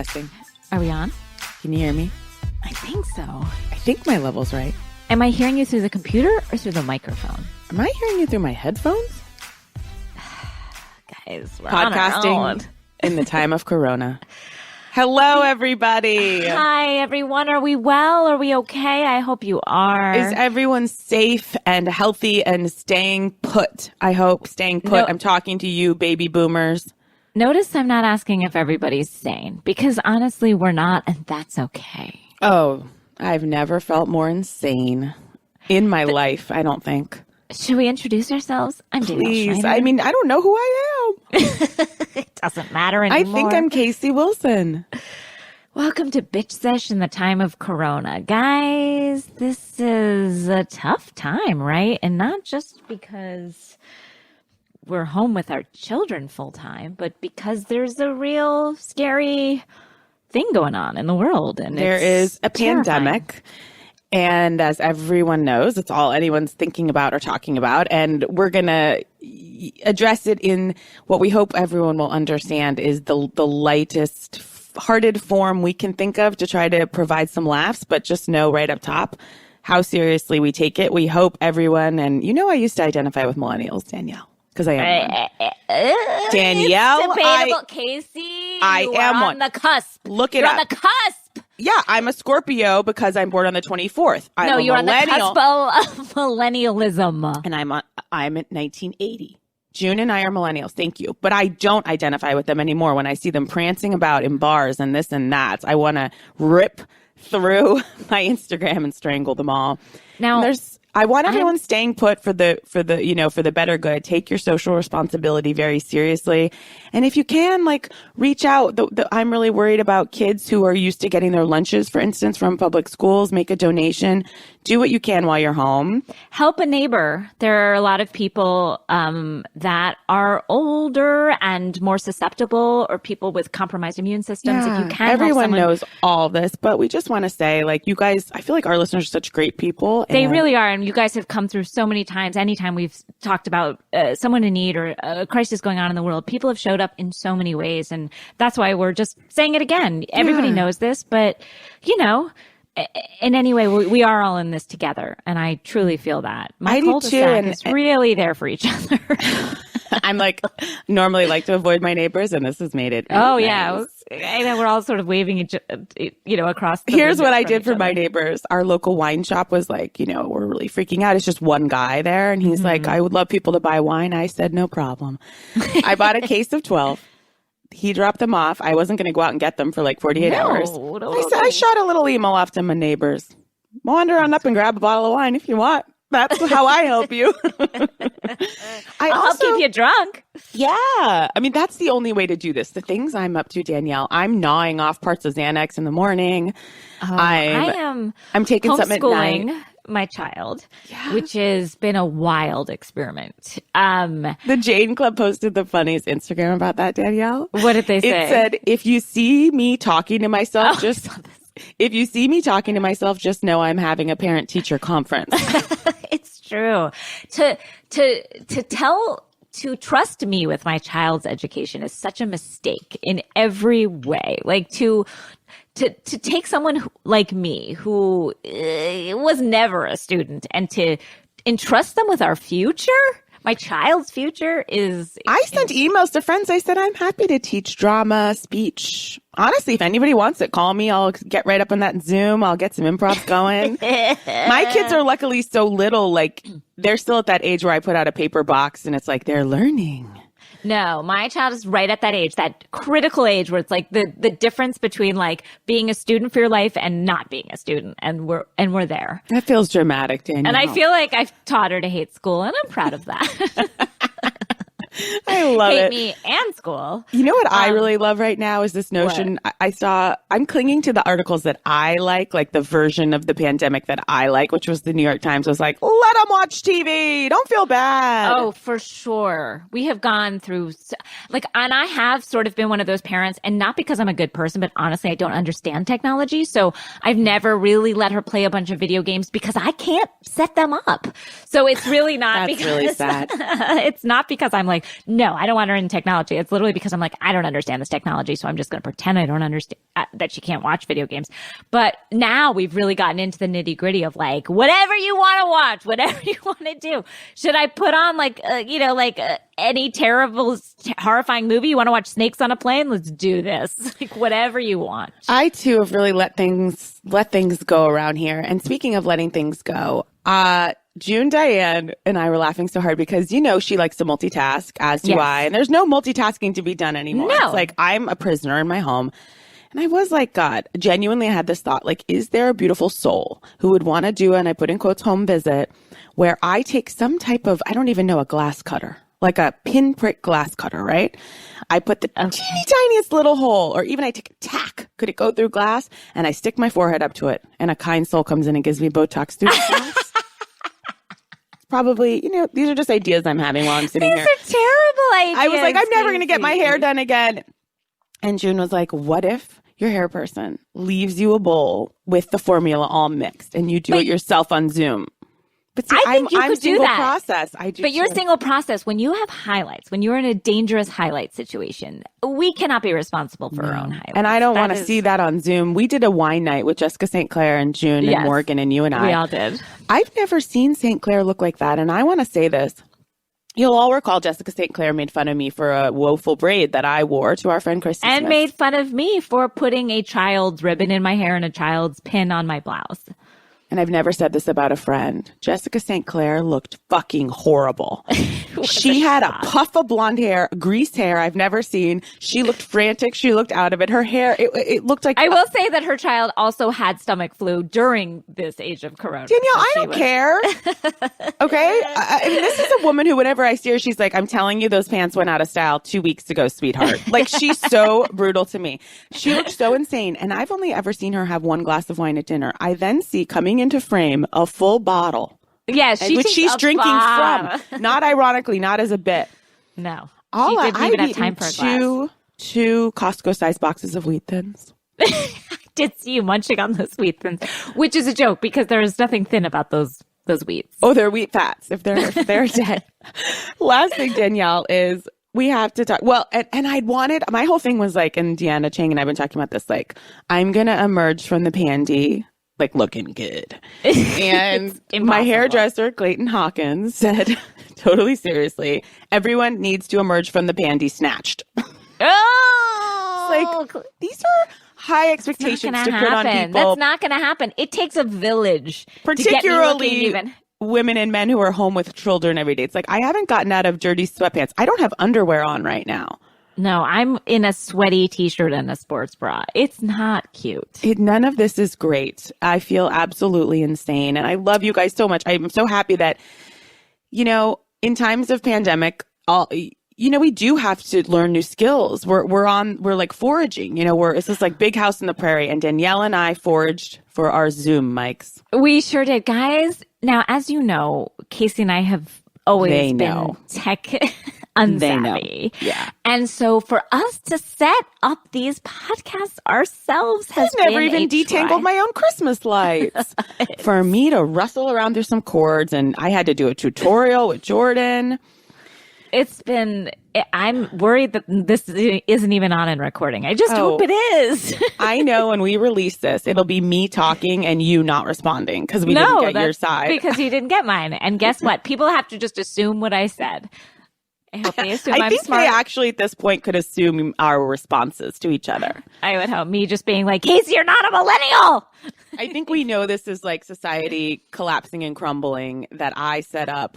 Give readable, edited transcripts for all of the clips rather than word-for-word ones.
Testing. Are we on? Can you hear me? I think so. I think my level's right. Am I hearing you through the computer or through the microphone? Am I hearing you through my headphones? Guys, we're on our own. Podcasting in the time of Corona. Hello, everybody. Hi, everyone. Are we well? Are we okay? I hope you are. Is everyone safe and healthy and staying put? I hope staying put. No. I'm talking to you, baby boomers. Notice I'm not asking if everybody's sane, because honestly, we're not, and that's okay. Oh, I've never felt more insane in my life, I don't think. Should we introduce ourselves? I'm Danielle Please. Schreiner. I mean, I don't know who I am. It doesn't matter anymore. I think I'm Casey Wilson. Welcome to Bitch Sesh in the time of Corona. Guys, this is a tough time, right? And not just because we're home with our children full time, but because there's a real scary thing going on in the world. And There is a terrifying. pandemic. And as everyone knows, it's all anyone's thinking about or talking about. And we're going to address it in what we hope everyone will understand is the lightest hearted form we can think of to try to provide some laughs, but just know right up top how seriously we take it. We hope everyone, and you know I used to identify with millennials, Danielle, because I am one. Danielle, it's debatable. Casey, I you am are one. on the cusp. Look it You're up. on the cusp. Yeah, I'm a Scorpio because I'm born on the 24th. I'm No, a you're on the millennial. cusp of millennialism. And I'm at 1980. June and I are millennials. Thank you. But I don't identify with them anymore. When I see them prancing about in bars and this and that, I want to rip through my Instagram and strangle them all. Now, I want everyone staying put for the better good. Take your social responsibility very seriously. And if you can, reach out. I'm really worried about kids who are used to getting their lunches, for instance, from public schools. Make a donation. Do what you can while you're home. help a neighbor. There are a lot of people that are older and more susceptible, or people with compromised immune systems. If you can, help everyone someone, knows all this, but we just want to say, you guys, I feel like our listeners are such great people. They really are. And you guys have come through so many times. Anytime we've talked about someone in need or a crisis going on in the world, people have showed up in so many ways. And that's why we're just saying it again. Everybody knows this, but in any way, we are all in this together. And I truly feel that. My cul-de-sac is really there for each other. I'm normally like to avoid my neighbors, and this has made it. Oh, nice. yeah. I know we're all sort of waving, across the Here's window what I from did each for other. my neighbors. Our local wine shop was we're really freaking out. It's just one guy there. And he's like, I would love people to buy wine. I said, no problem. I bought a case of 12. He dropped them off. I wasn't going to go out and get them for 48 hours. I shot a little email off to my neighbors. Wander on up and grab a bottle of wine if you want. That's how I help you. I'll help keep you drunk. Yeah. I mean, that's the only way to do this. The things I'm up to, Danielle, I'm gnawing off parts of Xanax in the morning. I'm taking something at night. Homeschooling my child, which has been a wild experiment. The Jane Club posted the funniest Instagram about that, Danielle. What did they say? It said, if you see me talking to myself, if you see me talking to myself, just know I'm having a parent-teacher conference. It's true. To trust me with my child's education is such a mistake in every way. To take someone like me who was never a student and to entrust them with our future, my child's future is... I sent emails to friends. I said, I'm happy to teach drama, speech. Honestly, if anybody wants it, call me. I'll get right up on that Zoom. I'll get some improv going. My kids are luckily so little, they're still at that age where I put out a paper box and it's they're learning. No, my child is right at that age, that critical age where it's the difference between being a student for your life and not being a student. And we're there. That feels dramatic, Danielle. And I feel like I've taught her to hate school, and I'm proud of that. I love hate it. me and school. You know what I really love right now is this notion. I'm clinging to the articles that I like the version of the pandemic that I like, which was the New York Times was let them watch TV. Don't feel bad. Oh, for sure. We have gone through, and I have sort of been one of those parents, and not because I'm a good person, but honestly, I don't understand technology. So I've never really let her play a bunch of video games because I can't set them up. So it's really not That's because really sad. It's not because I'm No, I don't want her in technology. It's literally because I'm like, I don't understand this technology, so I'm just going to pretend I don't understand that she can't watch video games. But now we've really gotten into the nitty gritty of like, whatever you want to watch, whatever you want to do. Should I put on like, any terrible, horrifying movie? You want to watch snakes on a plane? Let's do this. Like whatever you want. I too have really let things go around here. And speaking of letting things go, June Diane and I were laughing so hard because, she likes to multitask, as do I. And there's no multitasking to be done anymore. No. It's like I'm a prisoner in my home. And I was like, God, genuinely, I had this thought, like, is there a beautiful soul who would want to do, and I put in quotes, home visit, where I take some type of, I don't even know, a glass cutter, like a pinprick glass cutter, right? I put the teeny tiniest little hole, or even I take a tack. Could it go through glass? And I stick my forehead up to it, and a kind soul comes in and gives me Botox through the glass. Probably, these are just ideas I'm having while I'm sitting here. These are terrible ideas. I was like, I'm never going to get my hair done again. And June was like, what if your hair person leaves you a bowl with the formula all mixed and you do it yourself on Zoom? But see, I think you I'm could do single that. process. I do. But your single process, when you have highlights, when you're in a dangerous highlight situation, we cannot be responsible for our own highlights. And I don't want to see that on Zoom. We did a wine night with Jessica St. Clair and June and Morgan and you and I. We all did. I've never seen St. Clair look like that. And I want to say this. You'll all recall Jessica St. Clair made fun of me for a woeful braid that I wore to our friend Christy And Smith. made fun of me for putting a child's ribbon in my hair and a child's pin on my blouse. And I've never said this about a friend. Jessica St. Clair looked fucking horrible. She had a puff of blonde hair, greased hair I've never seen. She looked frantic. She looked out of it. Her hair, it looked like... I will say that her child also had stomach flu during this age of corona. Danielle, I don't care. Okay? I mean, this is a woman who, whenever I see her, she's like, I'm telling you, those pants went out of style 2 weeks ago, sweetheart. Like, she's so brutal to me. She looked so insane. And I've only ever seen her have one glass of wine at dinner. I then see coming into frame a full bottle. Yes, which she's drinking from. Not ironically, not as a bit. No. All she didn't even have I've time for a glass. two Costco-sized boxes of Wheat Thins. I did see you munching on those Wheat Thins, which is a joke because there is nothing thin about those wheats. Oh, they're wheat fats if they're dead. Last thing, Danielle, is we have to talk. Well, and I'd wanted, my whole thing was like, and Deanna Chang and I've been talking about this, like, I'm going to emerge from the pandy like looking good. And my hairdresser, Clayton Hawkins, said, totally seriously, everyone needs to emerge from the pandy snatched. Oh! Like, these are high expectations to put on people. That's not going to happen. It takes a village. Particularly women and men who are home with children every day. It's like, I haven't gotten out of dirty sweatpants. I don't have underwear on right now. No, I'm in a sweaty t-shirt and a sports bra. It's not cute. None of this is great. I feel absolutely insane. And I love you guys so much. I'm so happy that, in times of pandemic, we do have to learn new skills. We're like foraging, it's this like big house in the prairie. And Danielle and I foraged for our Zoom mics. We sure did, guys. Now, as you know, Casey and I have always been tech unsavvy. They know. Yeah. And so for us to set up these podcasts ourselves has never even detangled my own Christmas lights. For me to rustle around through some cords, and I had to do a tutorial with Jordan. I'm worried that this isn't even on and recording. I just hope it is. I know when we release this, it'll be me talking and you not responding because we didn't get your side. Because you didn't get mine. And guess what? People have to just assume what I said. I hope they assume I'm think smart. they actually at this point could assume our responses to each other. I would hope. Me just being like, Casey, you're not a millennial. I think we know this is like society collapsing and crumbling that I set up.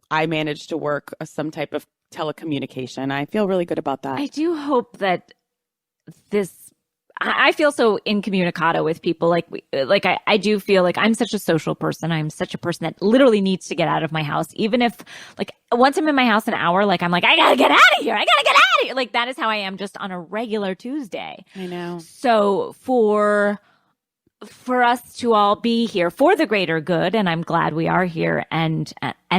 I managed to work some type of telecommunication. I feel really good about that. I do hope that I feel so incommunicado with people. I do feel like I'm such a social person. I'm such a person that literally needs to get out of my house. Even if once I'm in my house an hour, I'm like, I gotta get out of here. I gotta get out of here. Like that is how I am just on a regular Tuesday. I know. So for us to all be here for the greater good, and I'm glad we are here, and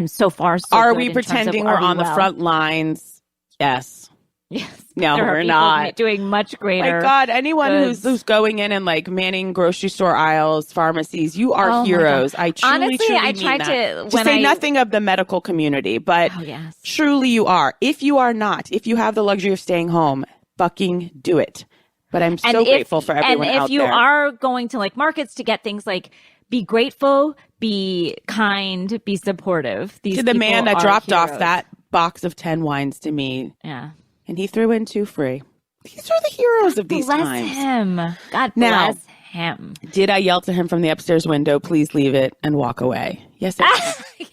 so far, so are good we in terms of, pretending we're on the front lines? Yes. Yes. No, there are we're people not. doing much greater. My God, anyone goods. who's going in and like manning grocery store aisles, pharmacies, you are Oh my heroes. God. I truly, Honestly, truly I mean tried that. to say nothing of the medical community, but Oh, yes. truly you are. If you are not, if you have the luxury of staying home, fucking do it. But I'm so grateful for everyone and if out you there. are going to like markets to get things, like be grateful, be kind, be supportive. These To the people man that are dropped off heroes. that box of 10 wines to me, Yeah. and he threw in 2 free. These are the heroes of these Bless times. him. God Now, bless him. Did I yell to him from the upstairs window, please leave it and walk away? Yes, I did.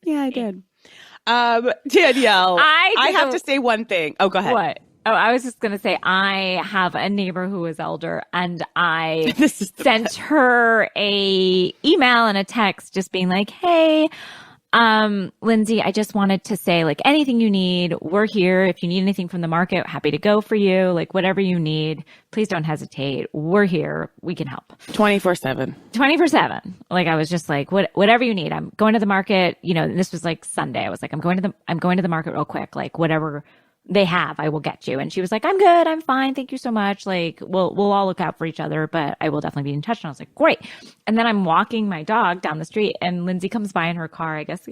Yeah, I did. Danielle, I have to say one thing. Oh, go ahead. What? Oh, I was just going to say, I have a neighbor who is elder, and I sent her a email and a text just being like, hey, Lindsay, I just wanted to say, like, anything you need, we're here. If you need anything from the market, happy to go for you. Like, whatever you need, please don't hesitate. We're here. We can help. 24/7. 24/7. Like, I was just like, whatever you need. I'm going to the market. You know, this was like Sunday. I was like, I'm going to the market real quick. Like, whatever they have, I will get you. And she was like, I'm good. I'm fine. Thank you so much. Like, we'll all look out for each other, but I will definitely be in touch. And I was like, great. And then I'm walking my dog down the street, and Lindsay comes by in her car, I guess,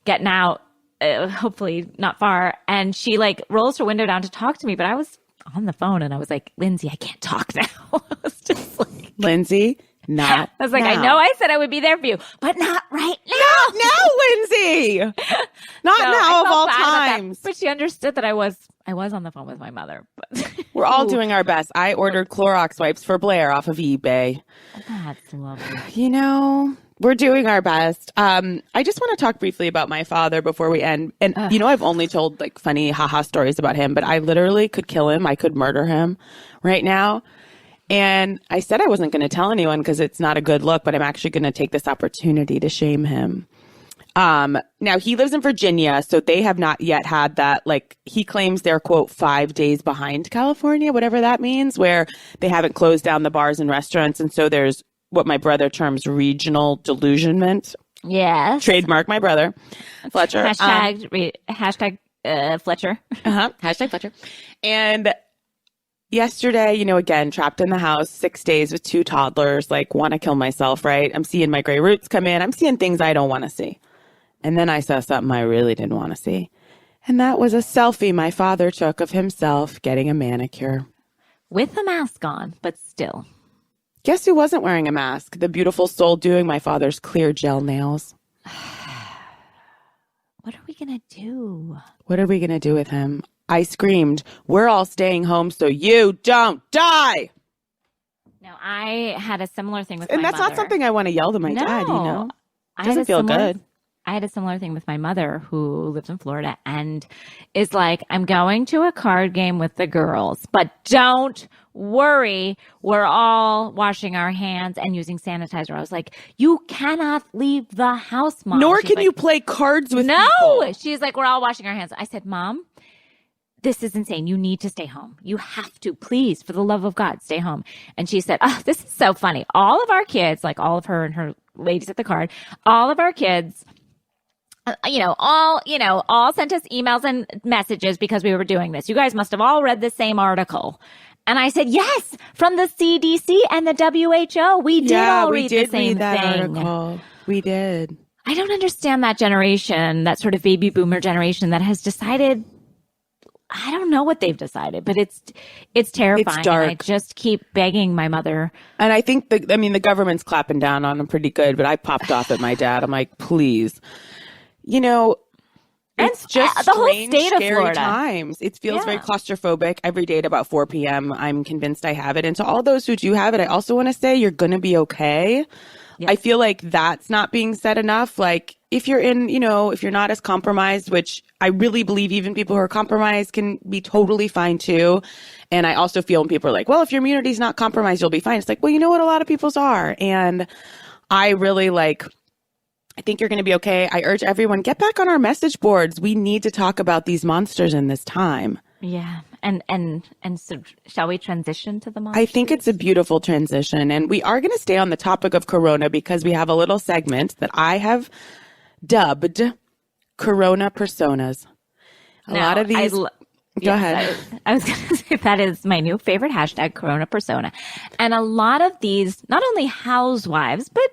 getting out, hopefully not far. And she like rolls her window down to talk to me, but I was on the phone and I was like, Lindsay, I can't talk now. I was just like, Lindsay, not I was like, now. I know I said I would be there for you, but not right now. Not now, Lindsay. Not So I now of felt all bad about that. times. But she understood that I was on the phone with my mother. But We're all doing our best. I ordered Clorox wipes for Blair off of eBay. That's lovely. You know, we're doing our best. I just want to talk briefly about my father before we end. And, you know, I've only told like funny haha stories about him, but I literally could kill him. I could murder him right now. And I said I wasn't going to tell anyone because it's not a good look, but I'm actually going to take this opportunity to shame him. Now he lives in Virginia, so they have not yet had that, like, he claims they're, quote, 5 days behind California, whatever that means, where they haven't closed down the bars and restaurants. And so there's what my brother terms regional delusionment. Yes. Trademark my brother, Fletcher. Hashtag Fletcher. Hashtag Fletcher. And yesterday, you know, again, trapped in the house, 6 days with 2 toddlers, like, want to kill myself, right? I'm seeing my gray roots come in. I'm seeing things I don't want to see. And then I saw something I really didn't want to see. And that was a selfie my father took of himself getting a manicure. With a mask on, but still. Guess who wasn't wearing a mask? The beautiful soul doing my father's clear gel nails. What are we going to do? What are we going to do with him? I screamed, we're all staying home so you don't die. No, I had a similar thing with And my that's mother. not something I want to yell to my dad, you know? Doesn't feel good. I had a similar thing with my mother who lives in Florida and is like, I'm going to a card game with the girls, but don't worry. We're all washing our hands and using sanitizer. I was like, you cannot leave the house, Mom. Nor She's can like, you play cards with No. people. She's like, we're all washing our hands. I said, Mom, this is insane. You need to stay home. You have to, please, for the love of God, stay home. And she said, oh, this is so funny. All of our kids, like all of her and her ladies at the card, all of our kids, all sent us emails and messages because we were doing this. You guys must have all read the same article. And I said, yes, from the CDC and the WHO. We did all read the same thing. Article. We did. I don't understand that generation, that sort of baby boomer generation that has decided, I don't know what they've decided, but it's terrifying. It's dark. And I just keep begging my mother. And I think the government's clapping down on them pretty good, but I popped off at my dad. I'm like, please. You know, it's just the whole strange, state of scary Florida. times. It feels very claustrophobic. Every day at about 4 p.m., I'm convinced I have it. And to all those who do have it, I also want to say you're going to be okay. Yes. I feel like that's not being said enough. Like, if you're if you're not as compromised, which I really believe even people who are compromised can be totally fine too. And I also feel when people are like, well, if your immunity's not compromised, you'll be fine. It's like, well, you know what? A lot of people's are. And I really I think you're going to be okay. I urge everyone, get back on our message boards. We need to talk about these monsters in this time. Yeah. And so shall we transition to the monsters? I think it's a beautiful transition. And we are going to stay on the topic of Corona because we have a little segment that I have dubbed Corona Personas. A lot of these Go ahead. I was going to say that is my new favorite hashtag, Corona Persona. And a lot of these, not only housewives, but,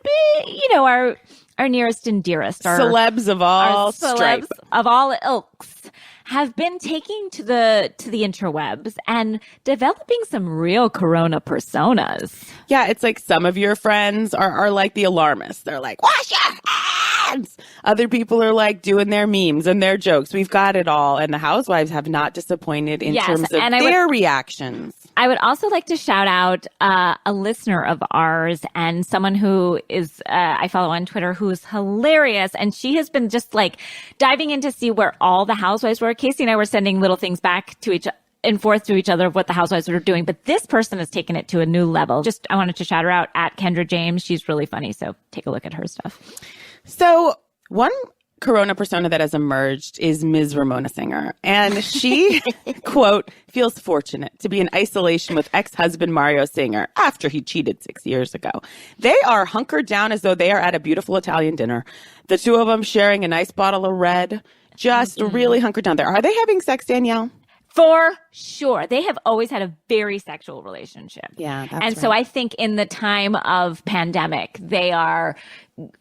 our nearest and dearest, celebs of all stripes, of all ilks, have been taking to the interwebs and developing some real Corona personas. Yeah, it's like some of your friends are like the alarmists. They're like, wash your hands. Other people are like doing their memes and their jokes. We've got it all. And the housewives have not disappointed in terms of their reactions. I would also like to shout out a listener of ours and someone who is I follow on Twitter who is hilarious. And she has been just like diving in to see where all the housewives were. Casey and I were sending little things back to each and forth to each other of what the housewives were doing. But this person has taken it to a new level. I wanted to shout her out at Kendra James. She's really funny. So take a look at her stuff. So one Corona persona that has emerged is Ms. Ramona Singer. And she, quote, feels fortunate to be in isolation with ex-husband Mario Singer after he cheated 6 years ago. They are hunkered down as though they are at a beautiful Italian dinner. The two of them sharing a nice bottle of red, just really hunkered down there. Are they having sex, Danielle? For sure. They have always had a very sexual relationship. Yeah, that's And right. so I think in the time of pandemic, they are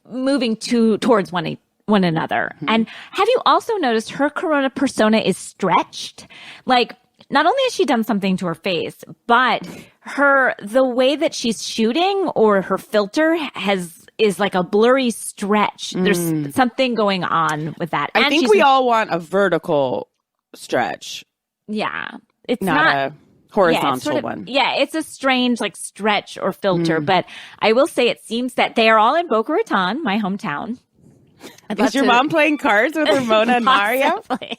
moving towards one another. Mm-hmm. And have you also noticed her Corona persona is stretched? Like, not only has she done something to her face, but the way that she's shooting or her filter is like a blurry stretch. There's something going on with that. I think we all want a vertical stretch. Yeah. It's not a horizontal one. Yeah, it's a strange like stretch or filter. But I will say it seems that they are all in Boca Raton, my hometown. Is your mom playing cards with Ramona and Mario? Possibly.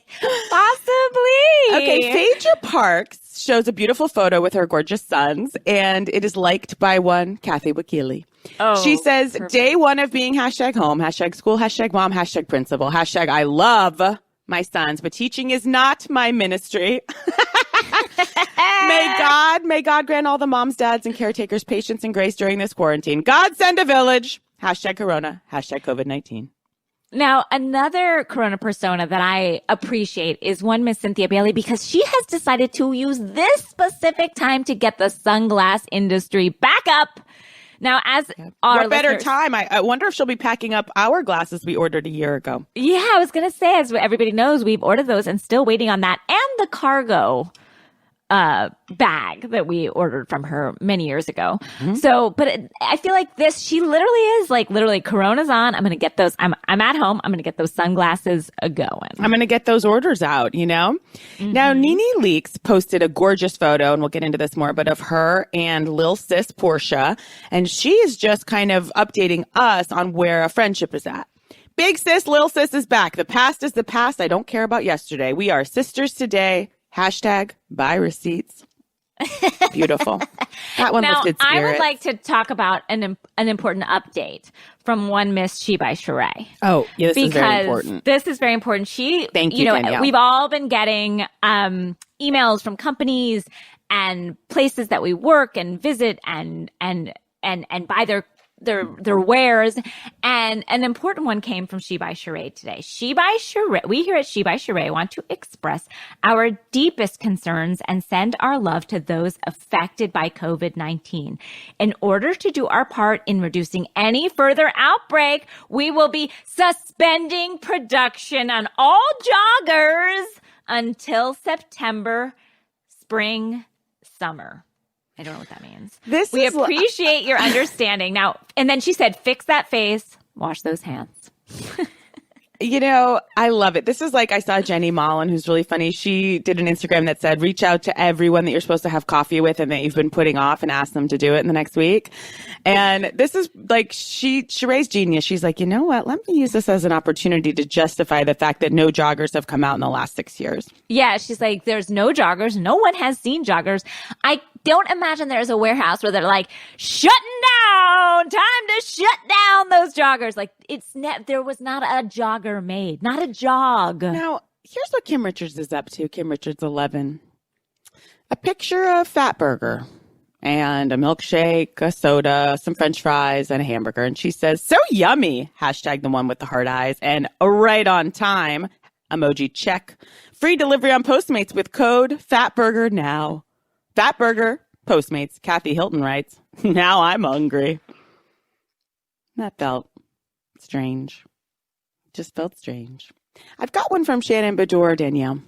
Okay, Phaedra Parks shows a beautiful photo with her gorgeous sons, and it is liked by one Kathy Wakili. Oh, she says, perfect. Day one of being hashtag home, hashtag school, hashtag mom, hashtag principal, hashtag I love my sons, but teaching is not my ministry. May God grant all the moms, dads, and caretakers patience and grace during this quarantine. God send a village. Hashtag Corona. Hashtag COVID-19. Now, another Corona persona that I appreciate is one Miss Cynthia Bailey because she has decided to use this specific time to get the sunglass industry back up. Now, as our what better listeners, time? I wonder if she'll be packing up our glasses we ordered a year ago. Yeah, I was going to say, as everybody knows, we've ordered those and still waiting on that and the cargo bag that we ordered from her many years ago. Mm-hmm. So, but I feel like she literally Corona's on. I'm going to get those. I'm at home. I'm going to get those sunglasses going. I'm going to get those orders out, Mm-hmm. Now, Nene Leakes posted a gorgeous photo, and we'll get into this more, but of her and Lil Sis Portia. And she is just kind of updating us on where a friendship is at. Big sis, Lil Sis is back. The past is the past. I don't care about yesterday. We are sisters today. Hashtag buy receipts. Beautiful. That one lifted spirits. I would like to talk about an important update from one Miss She by Sheree. Oh, yeah, this is very important. This is very important. Thank you, Danielle. We've all been getting emails from companies and places that we work and visit and buy their wares. And an important one came from She by Sheree today. We here at She by Sheree want to express our deepest concerns and send our love to those affected by COVID-19. In order to do our part in reducing any further outbreak, we will be suspending production on all joggers until September, spring, summer. I don't know what that means. We appreciate your understanding. Now, and then she said, fix that face, wash those hands. I love it. This is like, I saw Jenny Mullen, who's really funny. She did an Instagram that said, reach out to everyone that you're supposed to have coffee with and that you've been putting off and ask them to do it in the next week. And this is like, Sheree's genius. She's like, you know what? Let me use this as an opportunity to justify the fact that no joggers have come out in the last 6 years. Yeah. She's like, there's no joggers. No one has seen joggers. I don't imagine there's a warehouse where they're like, shutting down, time to shut down those joggers. Like there was not a jogger made, not a jog. Now, here's what Kim Richards is up to. Kim Richards 11. A picture of Fatburger and a milkshake, a soda, some French fries, and a hamburger. And she says, so yummy, hashtag the one with the hard eyes, and right on time, Emoji check. Free delivery on Postmates with code FATBURGER now. FATBURGER, Postmates. Kathy Hilton writes, now I'm hungry. That felt strange. Just felt strange. I've got one from Shannon Bedore, Danielle.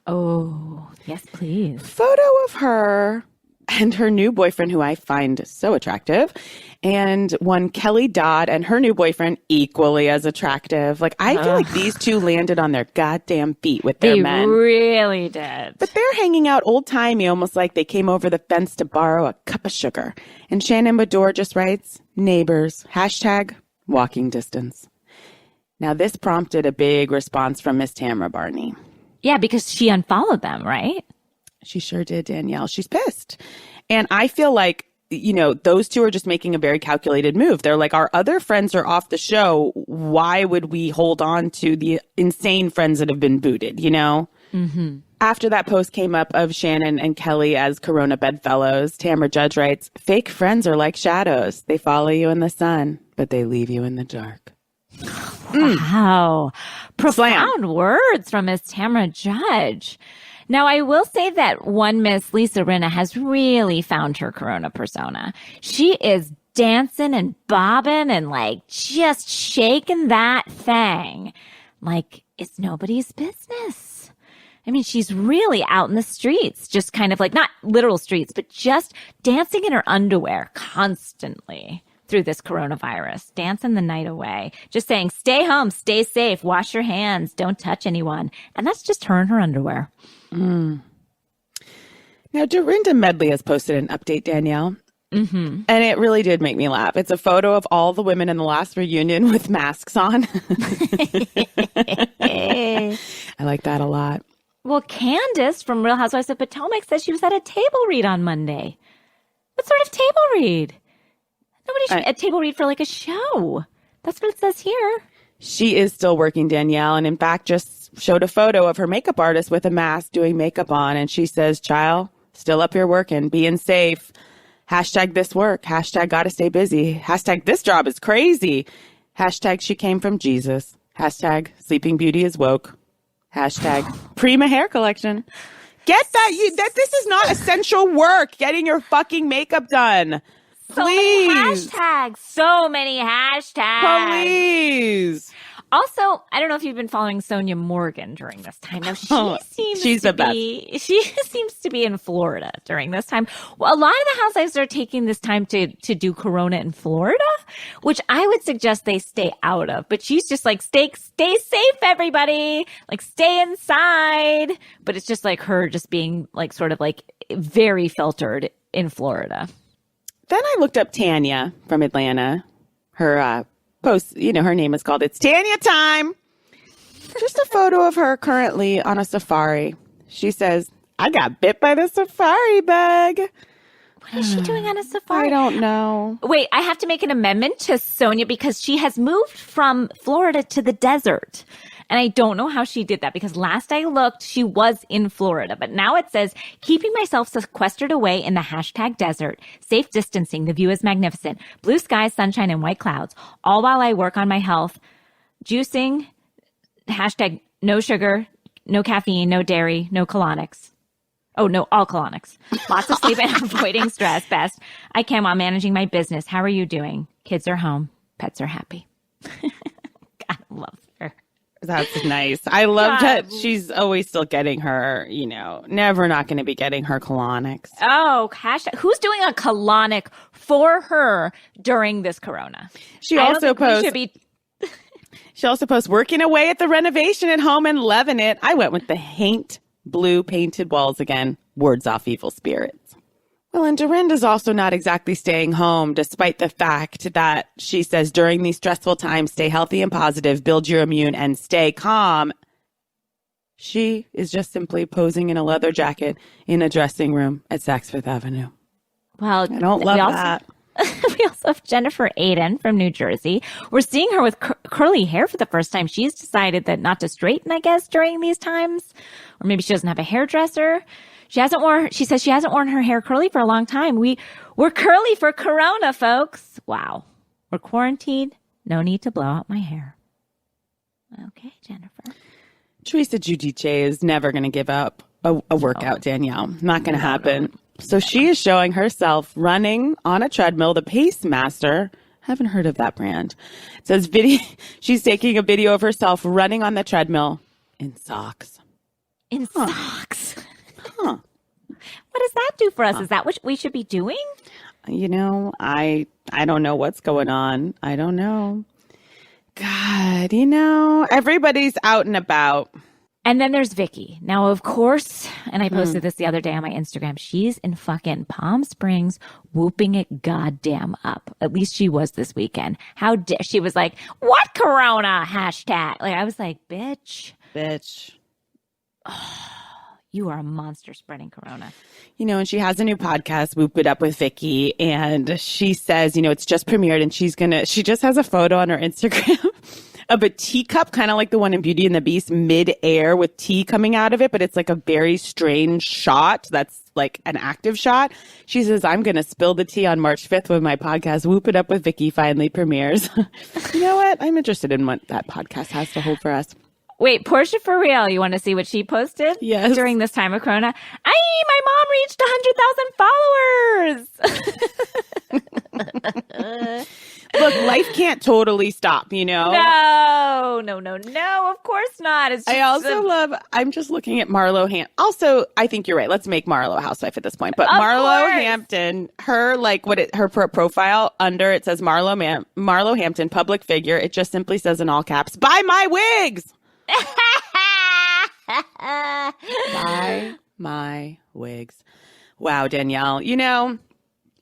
Oh, yes, please. Photo of her and her new boyfriend, who I find so attractive, and one Kelly Dodd and her new boyfriend, equally as attractive. Like, I feel like these two landed on their goddamn feet with their men. They really did. But they're hanging out old-timey, almost like they came over the fence to borrow a cup of sugar. And Shannon Bedore just writes, neighbors, hashtag walking distance. Now, this prompted a big response from Miss Tamara Barney. Yeah, because she unfollowed them, right? She sure did, Danielle. She's pissed. And I feel like, you know, those two are just making a very calculated move. They're like, our other friends are off the show. Why would we hold on to the insane friends that have been booted, you know? Mm-hmm. After that post came up of Shannon and Kelly as Corona bedfellows, Tamara Judge writes, fake friends are like shadows. They follow you in the sun, but they leave you in the dark. Wow. Profound words from Miss Tamara Judge. Now, I will say that one Miss Lisa Rinna has really found her Corona persona. She is dancing and bobbing and like just shaking that thing like it's nobody's business. I mean, she's really out in the streets, just kind of like not literal streets, but just dancing in her underwear constantly through this coronavirus, dancing the night away, just saying, stay home, stay safe, wash your hands, don't touch anyone. And that's just her in her underwear. Mm. Now, Dorinda Medley has posted an update, Danielle. Mm-hmm. And it really did make me laugh. It's a photo of all the women in the last reunion with masks on. I like that a lot. Well, Candace from Real Housewives of Potomac says she was at a table read on Monday. What sort of table read? Nobody should a table read for like a show. That's what it says here. She is still working, Danielle, and in fact just showed a photo of her makeup artist with a mask doing makeup on. And she says, child, still up here working, being safe. Hashtag this work. Hashtag gotta stay busy. Hashtag this job is crazy. Hashtag she came from Jesus. Hashtag Sleeping Beauty is woke. Hashtag Prima hair collection. Get that this is not essential work, getting your fucking makeup done. Please. So many hashtags. Please. Also, I don't know if you've been following Sonia Morgan during this time. Now, she's the best. She seems to be in Florida during this time. Well, a lot of the housewives are taking this time to do Corona in Florida, which I would suggest they stay out of. But she's just like, stay safe, everybody. Like, stay inside. But it's just like her just being like sort of like very filtered in Florida. Then I looked up Tanya from Atlanta. Her post, her name is called It's Tanya Time. Just a photo of her currently on a safari. She says, I got bit by the safari bug. What is she doing on a safari? I don't know. Wait, I have to make an amendment to Sonia because she has moved from Florida to the desert. And I don't know how she did that because last I looked, she was in Florida. But now it says, keeping myself sequestered away in the hashtag desert, safe distancing, the view is magnificent, blue skies, sunshine, and white clouds, all while I work on my health, juicing, hashtag no sugar, no caffeine, no dairy, no colonics. Oh, no, all colonics. Lots of sleep and avoiding stress. Best I can while managing my business. How are you doing? Kids are home. Pets are happy. God, I love her. That's nice. I love that she's always still getting her, never not going to be getting her colonics. Oh, hashtag. Who's doing a colonic for her during this Corona? She also posts working away at the renovation at home and loving it. I went with the Haint blue painted walls again. Words off evil spirits. Well, and Dorinda's also not exactly staying home, despite the fact that she says during these stressful times, stay healthy and positive, build your immune, and stay calm. She is just simply posing in a leather jacket in a dressing room at Saks Fifth Avenue. Well, I don't love that. We also have Jennifer Aiden from New Jersey. We're seeing her with curly hair for the first time. She's decided that not to straighten, I guess, during these times. Or maybe she doesn't have a hairdresser. She says she hasn't worn her hair curly for a long time. We're curly for Corona, folks. Wow. We're quarantined. No need to blow out my hair. Okay, Jennifer. Teresa Giudice is never going to give up a workout, Danielle. Not going to happen. So she is showing herself running on a treadmill, the Pacemaster. Haven't heard of that brand. It says she's taking a video of herself running on the treadmill in socks. In socks. Huh. What does that do for us? Is that what we should be doing? You know, I don't know what's going on. I don't know. God, you know, everybody's out and about. And then there's Vicky. Now, of course, and I posted this the other day on my Instagram, she's in fucking Palm Springs whooping it goddamn up. At least she was this weekend. How dare she was like, what corona hashtag? Like, I was like, bitch. Oh, you are a monster spreading corona. You know, and she has a new podcast, Whoop It Up with Vicky, and she says, you know, it's just premiered and she just has a photo on her Instagram of a teacup, kind of like the one in Beauty and the Beast, mid-air with tea coming out of it, but it's like a very strange shot that's like an active shot. She says, I'm going to spill the tea on March 5th when my podcast, Whoop It Up with Vicky, finally premieres. You know what? I'm interested in what that podcast has to hold for us. Wait, Portia for real, you want to see what she posted? Yes. During this time of corona? My mom reached 100,000 followers. Look, life can't totally stop, you know? No, of course not. It's just I'm just looking at Marlo Hampton. Also, I think you're right. Let's make Marlo a housewife at this point. But Of Marlo course. Hampton, her profile under it says Marlo Hampton, public figure. It just simply says in all caps, buy my wigs. Buy my wigs. Wow, Danielle. You know,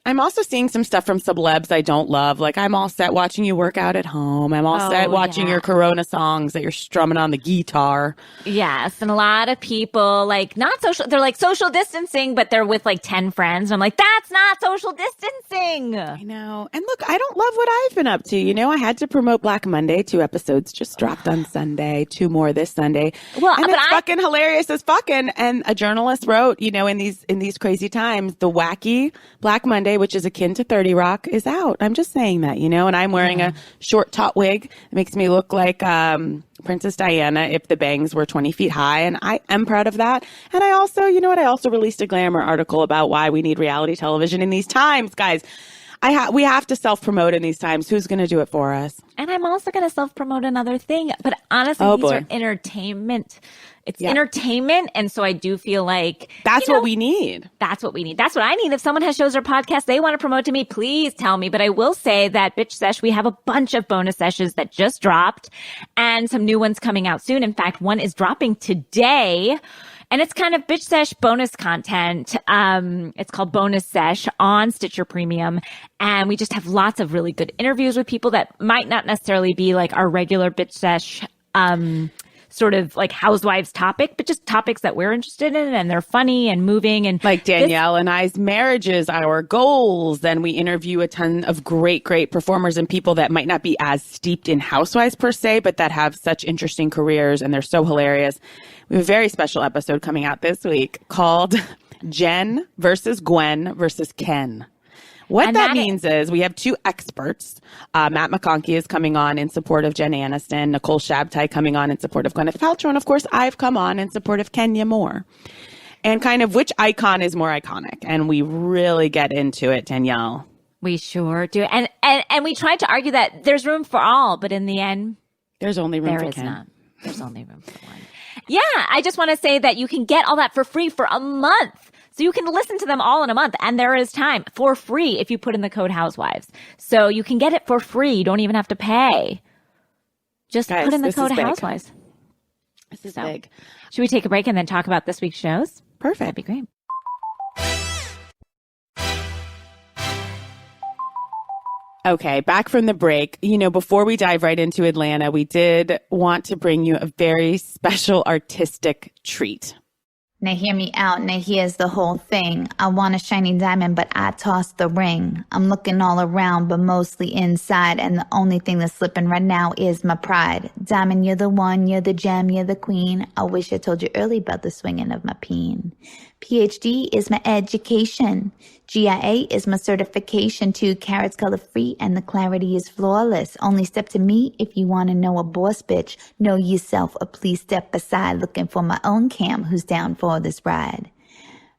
I'm also seeing some stuff from celebs I don't love. Like, I'm all set watching you work out at home. I'm all set watching your Corona songs that you're strumming on the guitar. Yes, and a lot of people, like, not social, they're like social distancing, but they're with like 10 friends. And I'm like, that's not social distancing. I know. And look, I don't love what I've been up to. You know, I had to promote Black Monday. 2 episodes just dropped on Sunday, 2 more this Sunday. Well, and but it's fucking hilarious as fucking. And a journalist wrote, you know, in these crazy times, the wacky Black Monday, which is akin to 30 Rock, is out. I'm just saying that, you know, and I'm wearing a short top wig. It makes me look like Princess Diana if the bangs were 20 feet high. And I am proud of that. And I also, you know what? I also released a Glamour article about why we need reality television in these times, guys. We have to self-promote in these times. Who's going to do it for us? And I'm also going to self-promote another thing. But honestly, these are entertainment. It's entertainment. And so I do feel like that's what we need. That's what we need. That's what I need. If someone has shows or podcasts they want to promote to me, please tell me. But I will say that Bitch Sesh, we have a bunch of bonus sessions that just dropped and some new ones coming out soon. In fact, one is dropping today. And it's kind of Bitch Sesh bonus content. It's called Bonus Sesh on Stitcher Premium. And we just have lots of really good interviews with people that might not necessarily be like our regular Bitch Sesh, sort of like housewives topic, but just topics that we're interested in, and they're funny and moving. And like Danielle and I's marriages, our goals. Then we interview a ton of great performers and people that might not be as steeped in housewives per se, but that have such interesting careers and they're so hilarious. We have a very special episode coming out this week called Jen versus Gwen versus Ken. What that means is we have 2 experts. Matt McConkey is coming on in support of Jen Aniston, Nicole Shabtai coming on in support of Gwyneth Paltrow, and of course I've come on in support of Kenya Moore. And kind of which icon is more iconic. And we really get into it, Danielle. We sure do. And we tried to argue that there's room for all, but in the end, there's only room for Ken. There is not. There's only room for one. Yeah, I just want to say that you can get all that for free for a month. So you can listen to them all in a month, and there is time for free if you put in the code Housewives. So you can get it for free. You don't even have to pay. Just put in the code Housewives. This is big. Should we take a break and then talk about this week's shows? Perfect. That'd be great. Okay, back from the break. You know, before we dive right into Atlanta, we did want to bring you a very special artistic treat. Now hear me out, now here's the whole thing. I want a shiny diamond, but I tossed the ring. I'm looking all around, but mostly inside. And the only thing that's slipping right now is my pride. Diamond, you're the one, you're the gem, you're the queen. I wish I told you early about the swinging of my peen. PhD is my education. GIA is my certification. 2 carats color free and the clarity is flawless. Only step to me if you want to know a boss bitch. Know yourself or please step aside. Looking for my own cam who's down for this ride.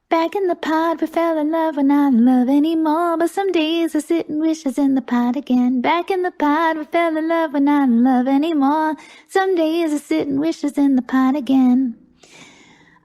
Back in the pod, we fell in love, we're not in love anymore. But some days I sit and wish I was in the pod again. Back in the pod, we fell in love, we're not in love anymore. Some days I sit and wish I was in the pod again.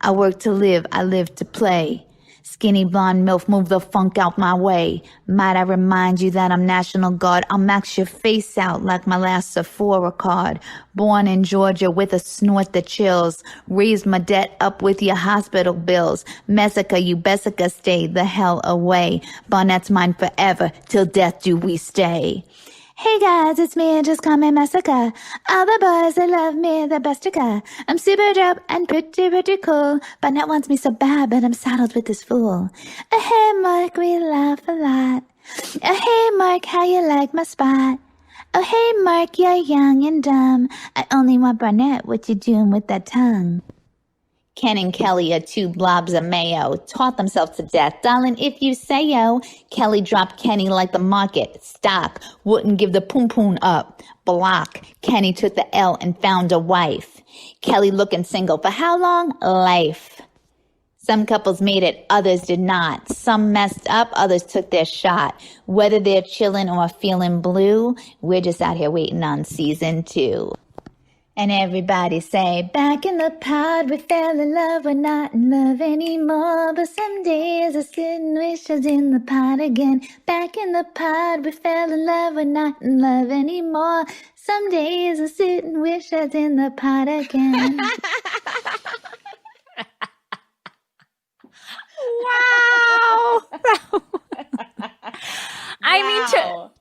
I work to live, I live to play. Skinny blonde MILF, move the funk out my way. Might I remind you that I'm National Guard? I'll max your face out like my last Sephora card. Born in Georgia with a snort that chills. Raised my debt up with your hospital bills. Messica, you Bessica, stay the hell away. Barnett's mine forever, till death do we stay. Hey guys, it's me, just call me Messica. All the boys that love me, the best I'm super dope and pretty cool. Barnett wants me so bad, but I'm saddled with this fool. Hey Mark, we laugh a lot. Hey Mark, how you like my spot? Oh hey Mark, you're young and dumb. I only want Barnett, what you doing with that tongue? Ken and Kelly are 2 blobs of mayo, taught themselves to death. Darling, if you say yo, Kelly dropped Kenny like the market. Stock, wouldn't give the poom up. Block, Kenny took the L and found a wife. Kelly looking single for how long? Life. Some couples made it, others did not. Some messed up, others took their shot. Whether they're chilling or feeling blue, we're just out here waiting on season 2. And everybody say, back in the pod, we fell in love, we're not in love anymore. But some days I sit and wish I was in the pod again. Back in the pod, we fell in love, we're not in love anymore. Some days I sit and wish I was in the pod again. Wow. I mean,